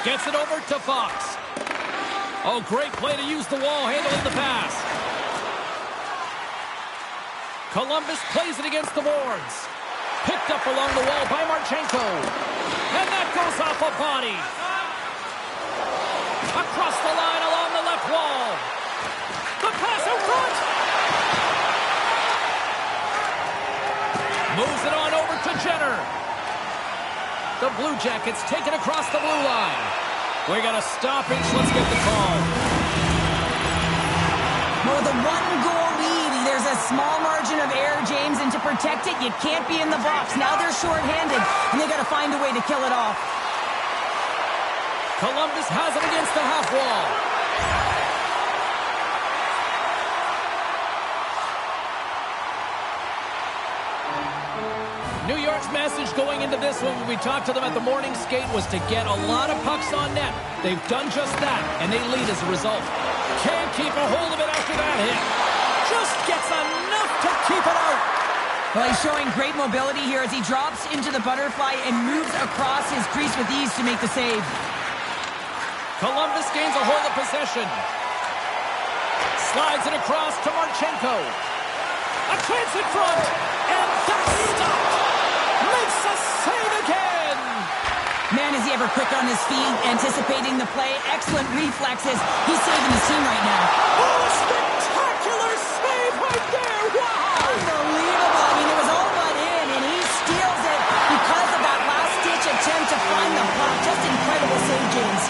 Gets it over to Fox. Oh, great play to use the wall, handling the pass. Columbus plays it against the boards. Picked up along the wall by Marchenko. And that goes off a body. Across the line along the left wall. The pass out front. Moves it on over to Jenner. The Blue Jackets take it across the blue line. We got a stoppage. Let's get the call. Well, the one-goal lead, there's a small margin of error, James, and to protect it, you can't be in the box. Now they're shorthanded, and they got to find a way to kill it off. Columbus has it against the half wall. New York's message going into this one when we talked to them at the morning skate was to get a lot of pucks on net. They've done just that, and they lead as a result. Can't keep a hold of it after that hit. Just gets enough to keep it out. Well, he's showing great mobility here as he drops into the butterfly and moves across his crease with ease to make the save. Columbus gains a hold of possession. Slides it across to Marchenko. A chance in front, and that's stopped. Makes a save again. Man, is he ever quick on his feet, anticipating the play. Excellent reflexes. He's saving his team right now. Oh, a spectacular save right there. Wow. Unbelievable. I mean, it was all but in, and he steals it because of that last-ditch attempt to find the puck. Just incredible save, James.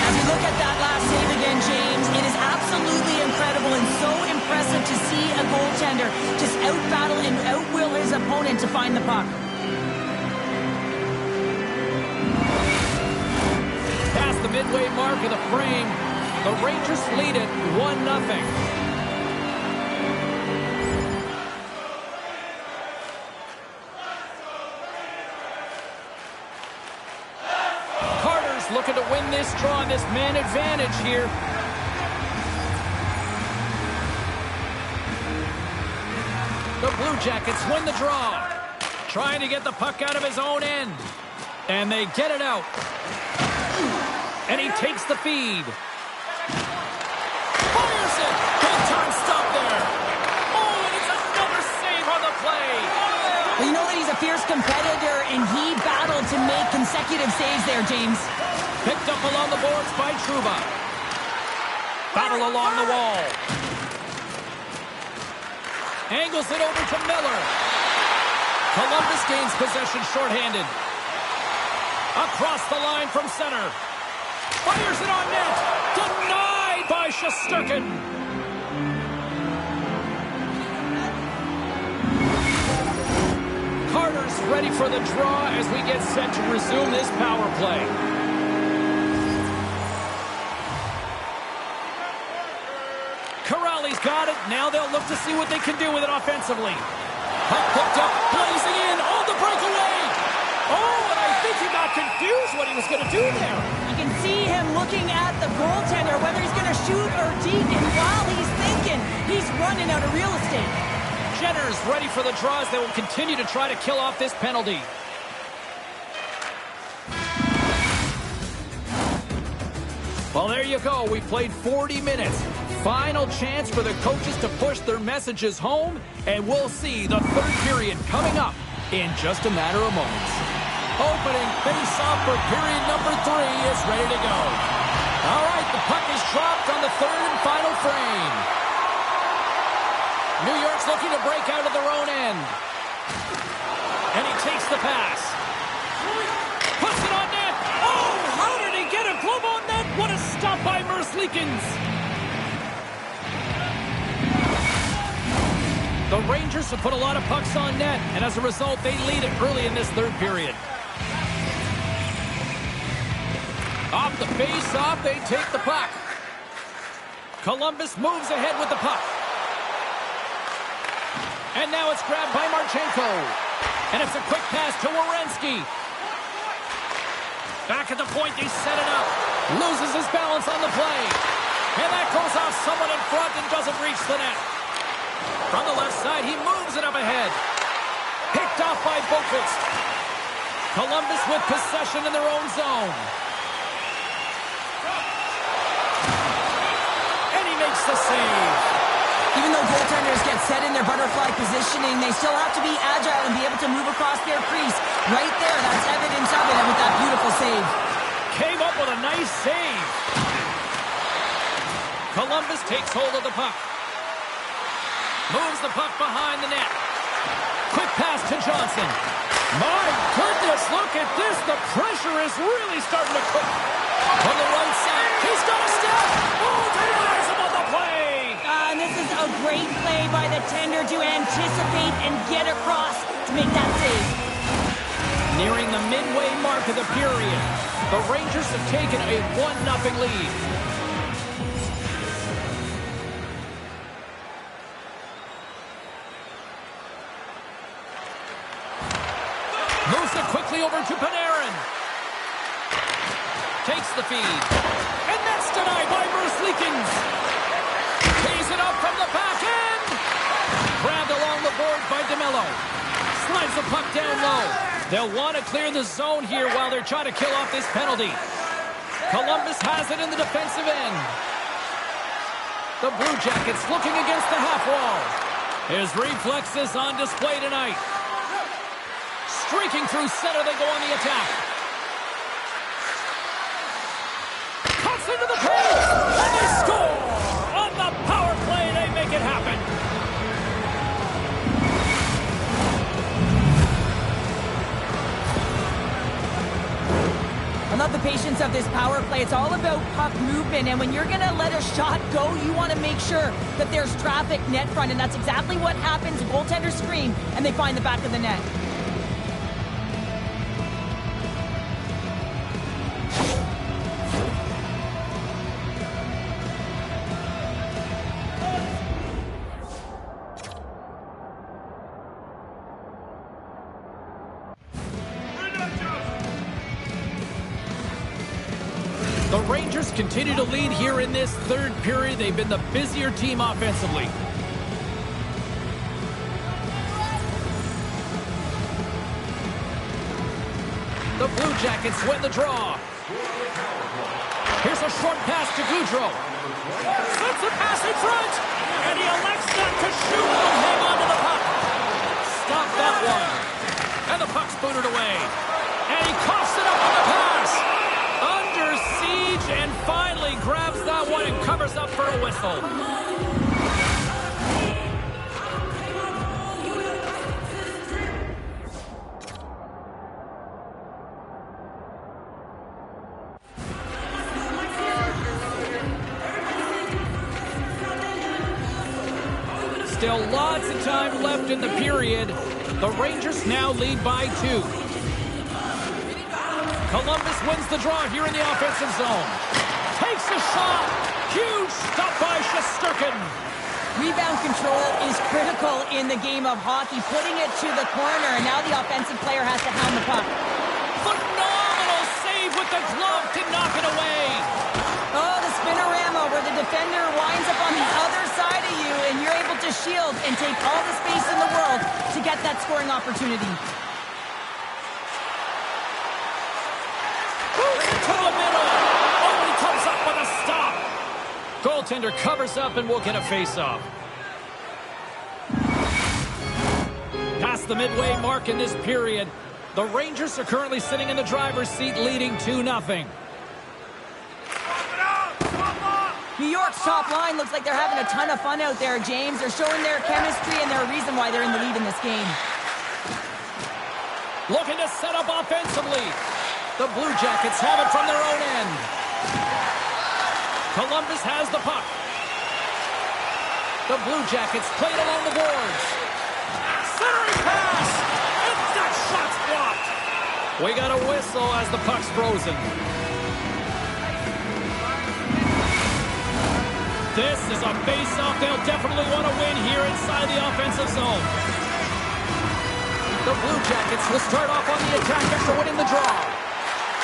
As we look at that last save again, James, it is absolutely incredible and so impressive to see a goaltender just out-battle and out-will his opponent to find the puck. Past the midway mark of the frame, the Rangers lead it 1-0. Carter's looking to win this draw, this man advantage here. The Blue Jackets win the draw. Trying to get the puck out of his own end. And they get it out. And he takes the feed. Fires it. Big time stop there. Oh, and it's another save on the play. Well, you know that he's a fierce competitor, and he battled to make consecutive saves there, James. Picked up along the boards by Trouba. Battle along the wall. Angles it over to Miller. Columbus gains possession shorthanded. Across the line from center. Fires it on net. Denied by Shesterkin. Carter's ready for the draw as we get set to resume this power play. Corrali's got it. Now they'll look to see what they can do with it offensively. Puck picked up, blazing in on the breakaway. Oh, and I think he got confused what he was going to do there. You can see him looking at the goaltender, whether he's going to shoot or deke, and while he's thinking, he's running out of real estate. Jenner's ready for the draws. They will continue to try to kill off this penalty. Well, there you go. We played 40 minutes. Final chance for the coaches to push their messages home, and we'll see the third period coming up in just a matter of moments. Opening face-off for period number 3 is ready to go. All right, the puck is dropped on the third and final frame. New York's looking to break out of their own end. And he takes the pass. Puts it on net. Oh, how did he get a glove on net? What a stop by Merzlikins. The Rangers have put a lot of pucks on net, and as a result, they lead it early in this third period. Off the face-off, they take the puck. Columbus moves ahead with the puck. And now it's grabbed by Marchenko. And it's a quick pass to Werenski. Back at the point, they set it up. Loses his balance on the play. And that goes off someone in front and doesn't reach the net. From the left side, he moves it up ahead. Picked off by Boqvist. Columbus with possession in their own zone. And he makes the save. Even though goaltenders get set in their butterfly positioning, they still have to be agile and be able to move across their crease. Right there, that's evidence of it with that beautiful save. Came up with a nice save. Columbus takes hold of the puck. Moves the puck behind the net. Quick pass to Johnson. My goodness, look at this. The pressure is really starting to cook. From the right side, he's got a step. Oh, denies him on the play. And this is a great play by the tender to anticipate and get across to make that save. Nearing the midway mark of the period, the Rangers have taken a 1-0 lead. Moves it quickly over to Panarin. Takes the feed. And that's denied by Merzlikins. Tees it up from the back end. Grabbed along the board by DeMello. Slides the puck down low. They'll want to clear the zone here while they're trying to kill off this penalty. Columbus has it in the defensive end. The Blue Jackets looking against the half wall. His reflexes on display tonight. Streaking through center, they go on the attack. Cuts into the paint, and they score! On the power play, they make it happen. I love the patience of this power play. It's all about puck movement, and when you're going to let a shot go, you want to make sure that there's traffic net front, and that's exactly what happens. Goaltenders scream, and they find the back of the net. The Rangers continue to lead here in this third period. They've been the busier team offensively. The Blue Jackets win the draw. Here's a short pass to Goudreau. Sends a pass in front, and he elects not to shoot. He'll hang on to the puck. Stop that one. And the puck's booted away. And he coughs it up on the pass. Under siege, and finally grabs that one and covers up for a whistle. Still lots of time left in the period. The Rangers now lead by 2. Columbus wins the draw here in the offensive zone. Takes a shot. Huge stop by Shesterkin. Rebound control is critical in the game of hockey, putting it to the corner, and now the offensive player has to hound the puck. Phenomenal the glove to knock it away. Oh, the spinorama where the defender winds up on the other side of you and you're able to shield and take all the space in the world to get that scoring opportunity. To the middle. Oh, he comes up with a stop. Goaltender covers up and we'll get a face-off. Past the midway mark in this period, the Rangers are currently sitting in the driver's seat leading 2-0. New York's top line looks like they're having a ton of fun out there, James. They're showing their chemistry and they're a reason why they're in the lead in this game. Looking to set up offensively. The Blue Jackets have it from their own end. Columbus has the puck. The Blue Jackets played along the boards. Centering pass! And that shot's blocked! We got a whistle as the puck's frozen. This is a face-off they'll definitely want to win here inside the offensive zone. The Blue Jackets will start off on the attack after winning the draw.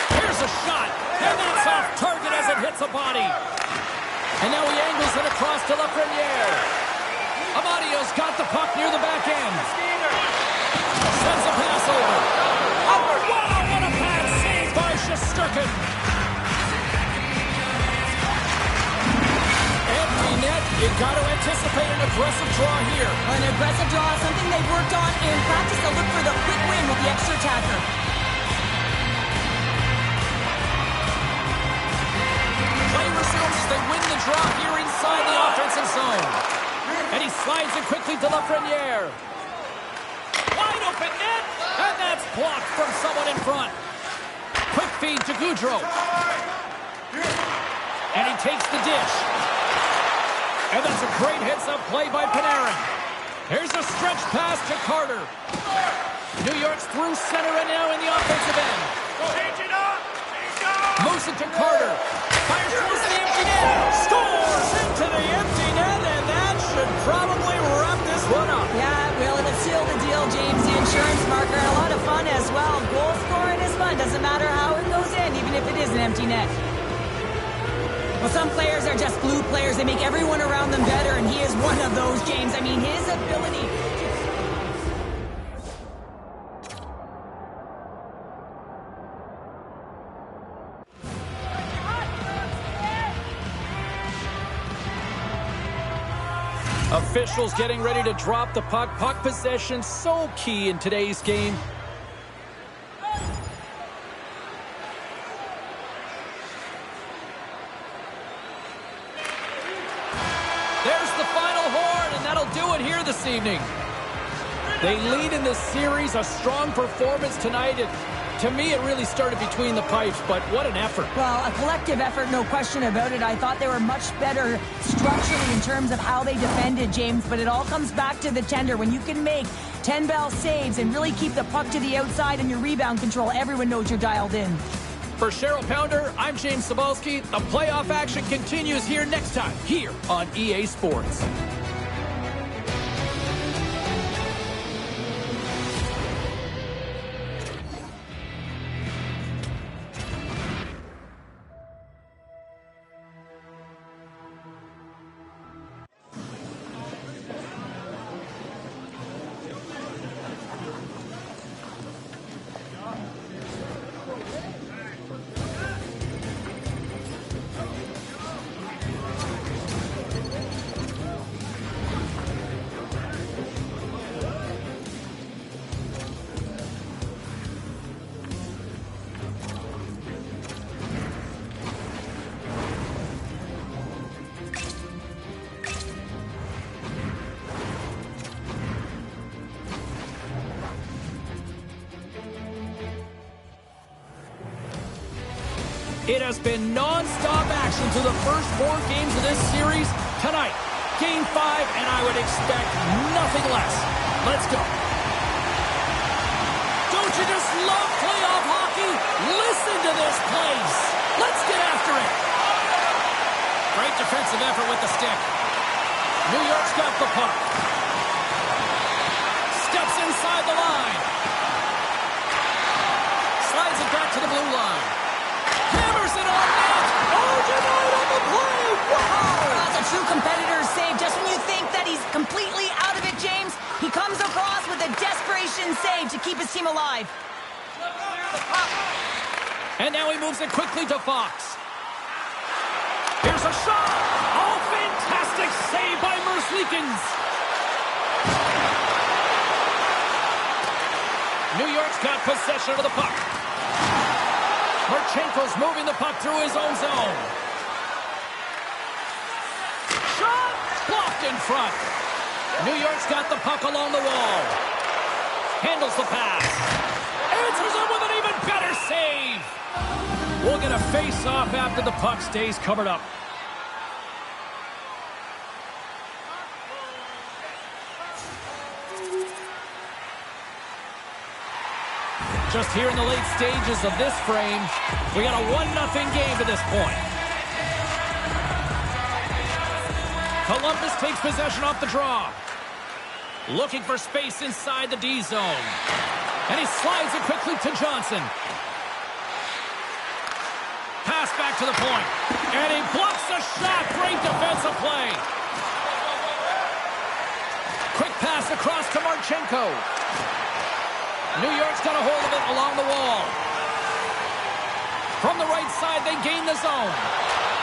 Here's a shot, and that's off target as it hits a body. And now he angles it across to Lafreniere. Amadio's got the puck near the back end. Sends a pass over. Oh, wow, what a pass saved by Shesterkin. Empty net, you got to anticipate an aggressive draw here. An aggressive draw is something they've worked on in practice. They'll look for the quick win with the extra attacker. Play resumes as they win the draw here inside the offensive zone. And he slides it quickly to Lafreniere. Wide open net, and that's blocked from someone in front. Quick feed to Gaudreau. And he takes the dish. And that's a great heads-up play by Panarin. Here's a stretch pass to Carter. New York's through center and now in the offensive end. Change it up! Moves it to Carter. Fires towards the empty net. Scores into the empty net, and that should probably wrap this one up. Yeah, it will. It'll seal the deal, James. The insurance marker, and a lot of fun as well. Goal scoring is fun. Doesn't matter how it goes in, even if it is an empty net. Well, some players are just blue players. They make everyone around them better, and he is one of those, James. I mean, his ability... Officials getting ready to drop the puck. Puck possession so key in today's game. There's the final horn, and that'll do it here this evening. They lead in this series, a strong performance tonight. To me, it really started between the pipes, but what an effort. Well, a collective effort, no question about it. I thought they were much better structurally in terms of how they defended, James, but it all comes back to the tender. When you can make 10-bell saves and really keep the puck to the outside and your rebound control, everyone knows you're dialed in. For Cheryl Pounder, I'm James Cebulski. The playoff action continues here next time, here on EA Sports. It has been non-stop action through the first 4 games of this series. Tonight, Game 5, and I would expect nothing less. Let's go. Don't you just love playoff hockey? Listen to this place. Let's get after it. Great defensive effort with the stick. New York's got the puck. Steps inside the line. Slides it back to the blue line. save to keep his team alive. And now he moves it quickly to Fox. Here's a shot. Oh, fantastic save by Merzlikins. New York's got possession of the puck. Marchenko's moving the puck through his own zone. Shot blocked in front. New York's got the puck along the wall. Handles the pass. Answers it with an even better save. We'll get a face-off after the puck stays covered up. Just here in the late stages of this frame, we got a 1-0 game to this point. Columbus takes possession off the draw. Looking for space inside the D zone. And he slides it quickly to Johnson. Pass back to the point. And he blocks the shot. Great defensive play. Quick pass across to Marchenko. New York's got a hold of it along the wall. From the right side, they gain the zone.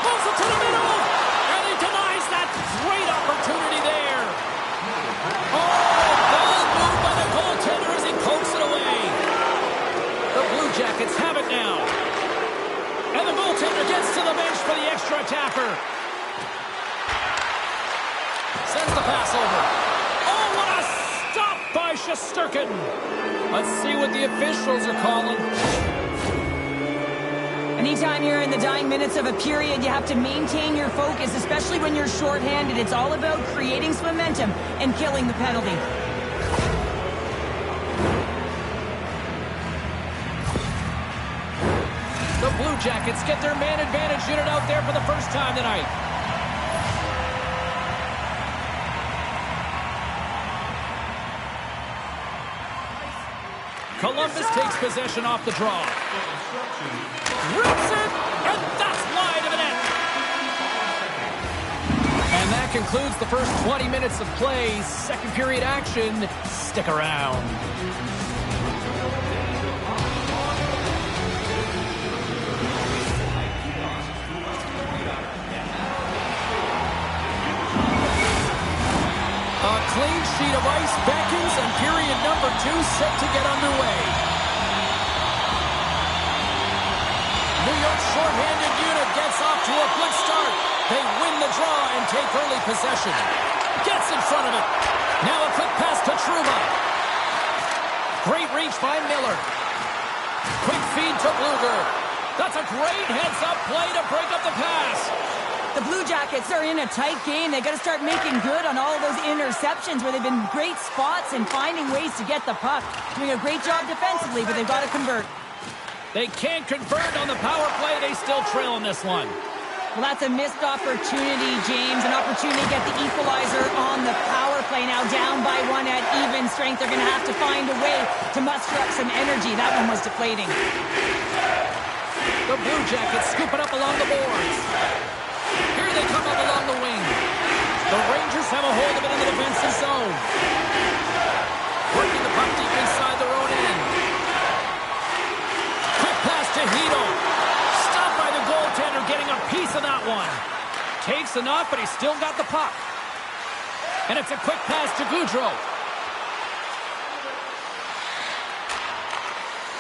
Moves it to the middle. And he denies that great opportunity there. Oh, ball moved by the goaltender as he pokes it away. The Blue Jackets have it now. And the goaltender gets to the bench for the extra attacker. Sends the pass over. Oh, what a stop by Shesterkin. Let's see what the officials are calling. Anytime you're in the dying minutes of a period, you have to maintain your focus, especially when you're shorthanded. It's all about creating some momentum and killing the penalty. The Blue Jackets get their man advantage unit out there for the first time tonight. Columbus takes possession off the draw. Rips it, and that's wide of the net. And that concludes the first 20 minutes of play. Second period action. Stick around. A clean sheet of ice beckons, and period number 2 set to get underway. New York's shorthanded unit gets off to a good start. They win the draw and take early possession. Gets in front of it. Now a quick pass to Truba. Great reach by Miller. Quick feed to Bluger. That's a great heads-up play to break up the pass. The Blue Jackets are in a tight game. They got to start making good on all of those interceptions where they've been great spots and finding ways to get the puck. Doing a great job defensively, but they've got to convert. They can't convert on the power play. They still trail in this one. Well, that's a missed opportunity, James. An opportunity to get the equalizer on the power play. Now down by 1 at even strength. They're going to have to find a way to muster up some energy. That one was deflating. The Blue Jackets scoop it up along the boards. Here they come up along the wing. The Rangers have a hold of it in the defensive zone. Working the puck deep inside their own end. Quick pass to Hito. Stopped by the goaltender, getting a piece of that one. Takes enough, but he's still got the puck. And it's a quick pass to Gaudreau.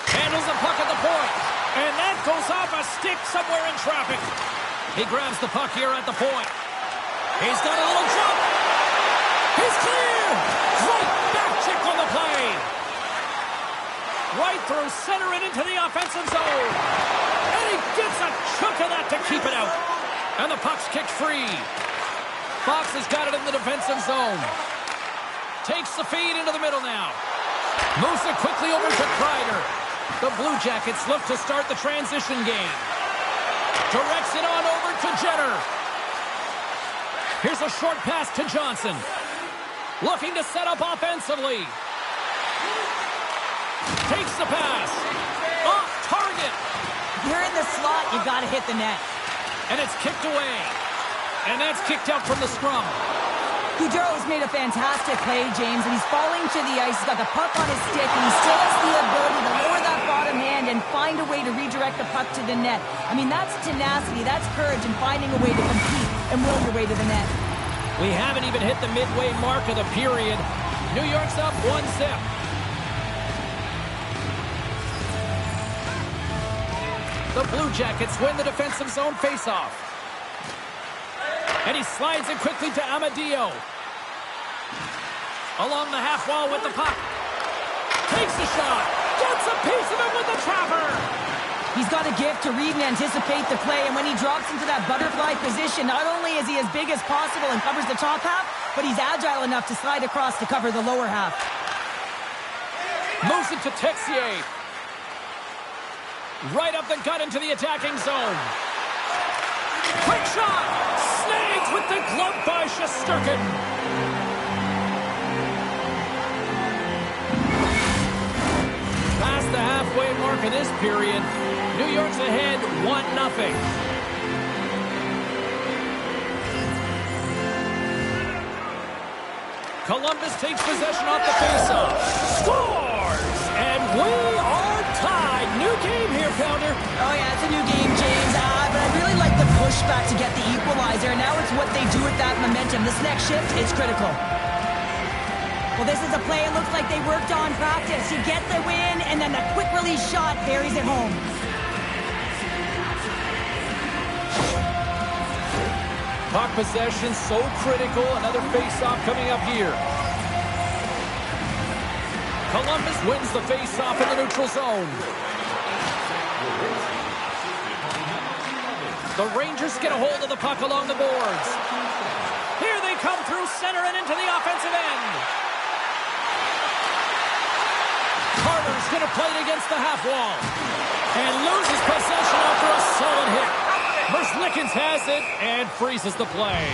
Handles the puck at the point. And that goes off a stick somewhere in traffic. He grabs the puck here at the point. He's got a little jump. He's clear. Great back check on the play. Right through center and into the offensive zone. And he gets a chunk of that to keep it out. And the puck's kicked free. Fox has got it in the defensive zone. Takes the feed into the middle now. Moves it quickly over to Kreider. The Blue Jackets look to start the transition game. Directs it on over to Jenner. Here's a short pass to Johnson. Looking to set up offensively. Takes the pass. Off target. If you're in the slot, you got to hit the net. And it's kicked away. And that's kicked out from the scrum. Gaudreau's made a fantastic play, James, and he's falling to the ice. He's got the puck on his stick, and he still has the ability to lower that bottom hand and find a way to redirect the puck to the net. I mean, that's tenacity, that's courage, and finding a way to compete and will your way to the net. We haven't even hit the midway mark of the period. New York's up 1-0. The Blue Jackets win the defensive zone faceoff. And he slides it quickly to Amadio. Along the half wall with the puck. Takes the shot. Gets a piece of it with the trapper. He's got a gift to read and anticipate the play, and when he drops into that butterfly position, not only is he as big as possible and covers the top half, but he's agile enough to slide across to cover the lower half. Moves it to Texier. Right up the gut into the attacking zone. Quick shot! Snags with the glove by Shesterkin. Past the halfway mark of this period, New York's ahead 1-0. Columbus takes possession off the faceoff. Scores! And we are tied. New game here, Pounder. Oh, yeah, it's a new game, James. But I really like the pushback to get the equalizer. Now it's what they do with that momentum. This next shift is critical. Well, this is a play it looks like they worked on practice. You get the win, and then the quick release shot buries it home. Puck possession so critical. Another face-off coming up here. Columbus wins the face-off in the neutral zone. The Rangers get a hold of the puck along the boards. Here they come through center and into the offensive end. Carter's going to play it against the half wall. And loses possession after a solid hit. Merzlikins has it and freezes the play.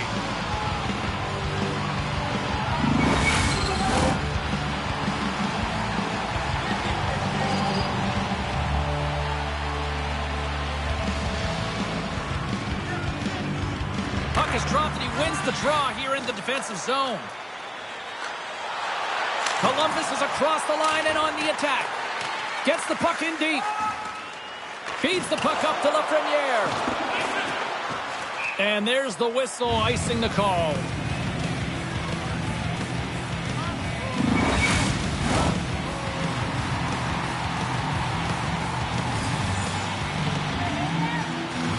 Puck is dropped and he wins the draw here in the defensive zone. Columbus is across the line and on the attack. Gets the puck in deep. Feeds the puck up to Lafreniere. And there's the whistle icing the call.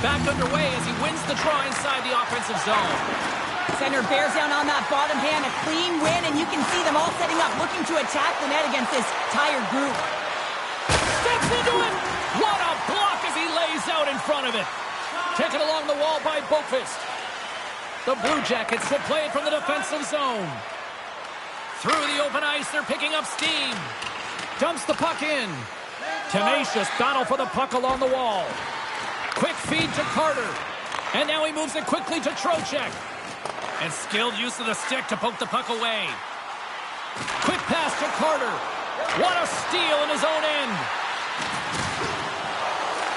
Back underway as he wins the draw inside the offensive zone. Center bears down on that bottom hand, a clean win, and you can see them all setting up, looking to attack the net against this tired group. Steps into it! What a block as he lays out in front of it. Taken along the wall by Boqvist. The Blue Jackets will play it from the defensive zone. Through the open ice, they're picking up steam. Dumps the puck in. Tenacious battle for the puck along the wall. Quick feed to Carter. And now he moves it quickly to Trocheck. And skilled use of the stick to poke the puck away. Quick pass to Carter. What a steal in his own end.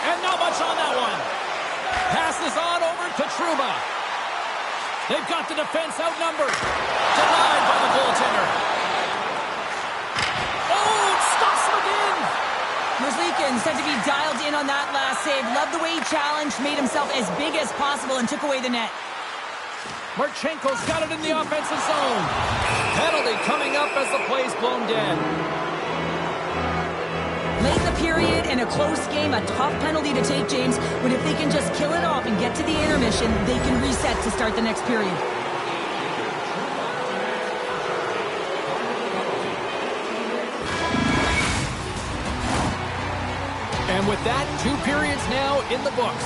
And not much on that one. Passes on over to Trouba. They've got the defense outnumbered. Denied by the goaltender. Oh, it stops him again. Merzlikins said to be dialed in on that last save. Loved the way he challenged, made himself as big as possible, and took away the net. Marchenko's got it in the offensive zone. Penalty coming up as the play's blown dead. Late in the period and a close game, a tough penalty to take, James. But if they can just kill it off and get to the intermission, they can reset to start the next period. And with that, 2 periods now in the books.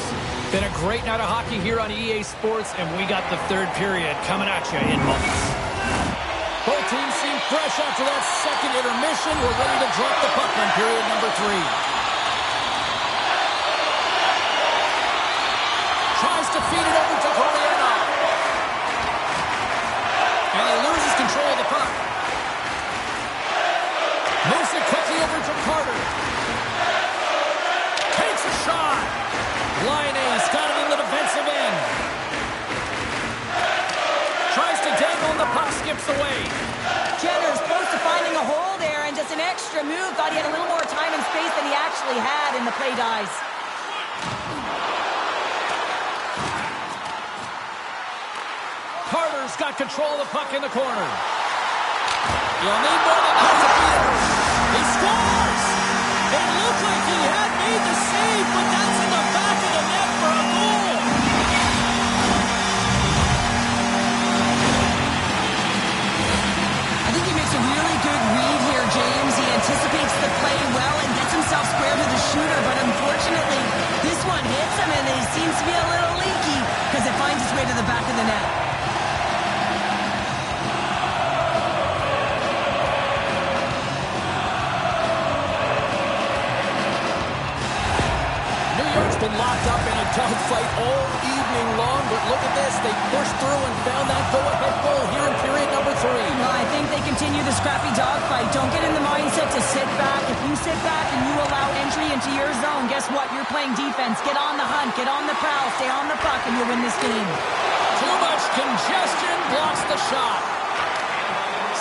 Been a great night of hockey here on EA Sports, and we got the 3rd period coming at you in moments. Both teams seem fresh after that second intermission. We're ready to drop the puck on period number 3. Tries to feed it over to Corriano. And he loses control of the puck. Moves it quickly over to Carter. Takes a shot. Line A's got it in the defensive end. Tries to dangle the puck away. Jenner's close to finding a hole there, and just an extra move. Thought he had a little more time and space than he actually had, and the play dies. Carter's got control of the puck in the corner. You'll need more than that to beat him. He scores! It looked like he had made the save, but that's in the back of the net for a goal. I think he makes a really good read here, James. He anticipates the play well and gets himself square to the shooter, but unfortunately, this one hits him, and he seems to be a little leaky because it finds its way to the back of the net. Been locked up in a dogfight all evening long, but look at this. They pushed through and found that go-ahead goal here in period number 3. Well, I think they continue the scrappy dogfight. Don't get in the mindset to sit back. If you sit back and you allow entry into your zone, guess what? You're playing defense. Get on the hunt. Get on the prowl. Stay on the puck, and you'll win this game. Too much congestion blocks the shot.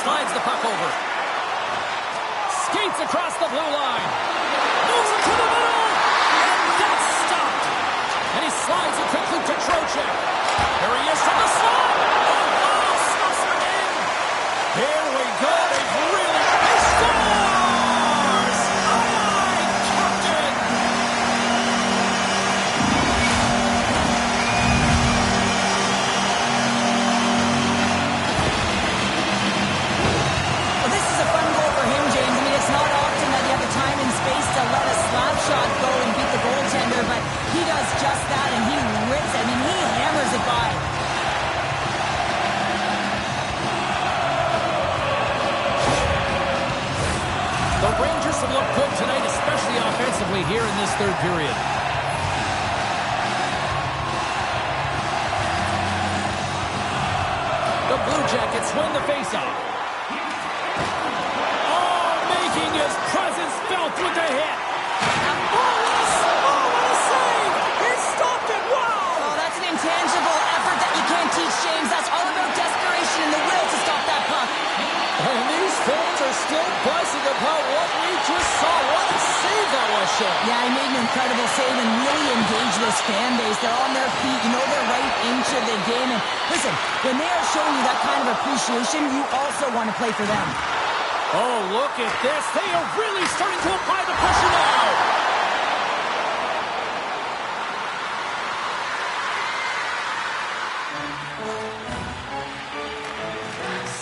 Slides the puck over. Skates across the blue line. Moves it to the middle. And he slides it quickly to Trocheck. Here he is from the slide. Oh, stuffs it in. Here we go. They've really... He scores! Aye, Captain! Well, this is a fun goal for him, James. I mean, it's not often that you have the time and space to let a slap shot go and beat the goaltender, but he does just that, and he rips it. I mean, he hammers it by. The Rangers have looked good tonight, especially offensively here in this third period. The Blue Jackets win the faceoff. Oh, making his presence felt with the hit. Intangible effort that you can't teach, James. That's all about desperation and the will to stop that puck. And these fans are still buzzing about what we just saw. What a save that was, Sean. Yeah, he made an incredible save and really engaged this fan base. They're on their feet. You know they're right into the game. And listen, when they are showing you that kind of appreciation, you also want to play for them. Oh, look at this. They are really starting to apply the pressure now.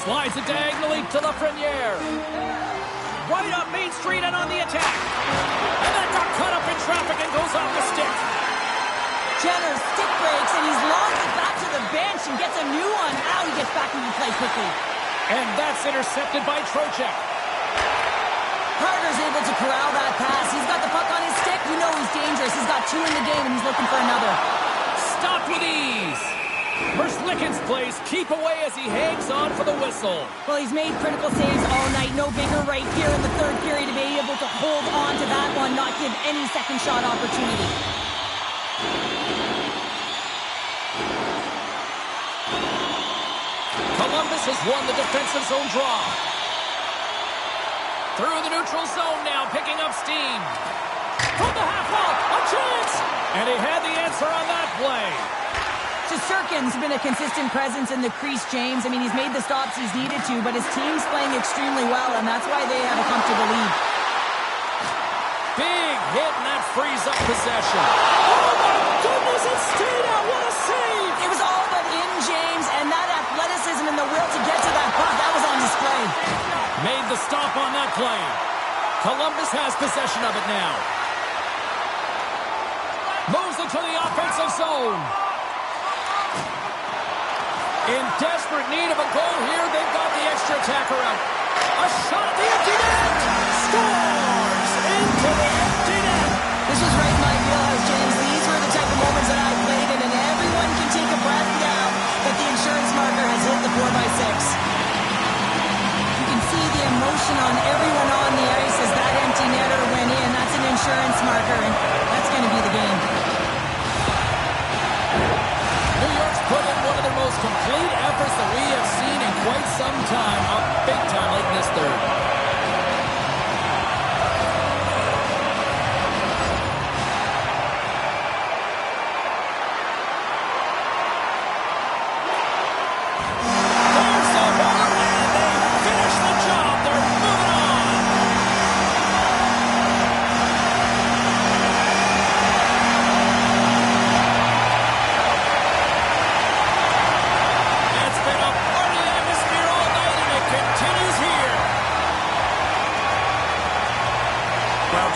Slides it diagonally to Lafreniere. Right up Main Street and on the attack. And that got caught up in traffic and goes off the stick. Jenner's stick breaks, and he's lost it back to the bench and gets a new one. Now he gets back into play quickly. And that's intercepted by Trocheck. Carter's able to corral that pass. He's got the puck on his stick. You know he's dangerous. He's got 2 in the game, and he's looking for another. Stopped with ease. Merzlikins plays keep away as he hangs on for the whistle. Well, he's made critical saves all night. No bigger right here in the third period to be able to hold on to that one, not give any second shot opportunity. Columbus has won the defensive zone draw. Through the neutral zone now, picking up steam. From the half wall, a chance! And he had the answer on that play. Shesterkin's been a consistent presence in the crease, James. I mean, he's made the stops he's needed to, but his team's playing extremely well, and that's why they have a comfortable lead. Big hit, and that frees up possession. Oh, my goodness, it stayed out. What a save! It was all but in, James, and that athleticism and the will to get to that puck, that was on display. Made the stop on that play. Columbus has possession of it now. Moves into the offensive zone. In desperate need of a goal here, they've got the extra attacker out. A shot at the empty net! Scores! Into the empty net! This was right in my wheelhouse, James. These were the type of moments that I played in, and everyone can take a breath now that the insurance marker has hit the 4x6. You can see the emotion on everyone on the ice as that empty netter went in. That's an insurance marker, and that's going to be the game. New York's put in one of their most complete efforts that we have seen in quite some time.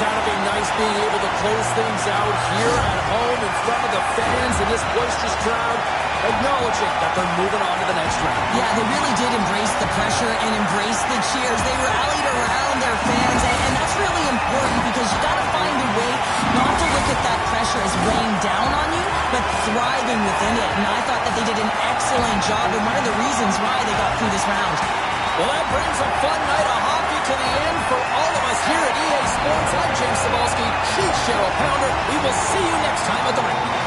gotta be nice being able to close things out here at home in front of the fans and this boisterous crowd, acknowledging that they're moving on to the next round. Yeah, they really did embrace the pressure and embrace the cheers. They rallied around their fans, and that's really important because you got to find a way not to look at that pressure as weighing down on you, but thriving within it. And I thought that they did an excellent job, and one of the reasons why they got through this round. Well, that brings a fun night of hockey to the end for all of us here at EA Sports. I'm James Cebulski. She's Cheryl Pounder. We will see you next time at the rink.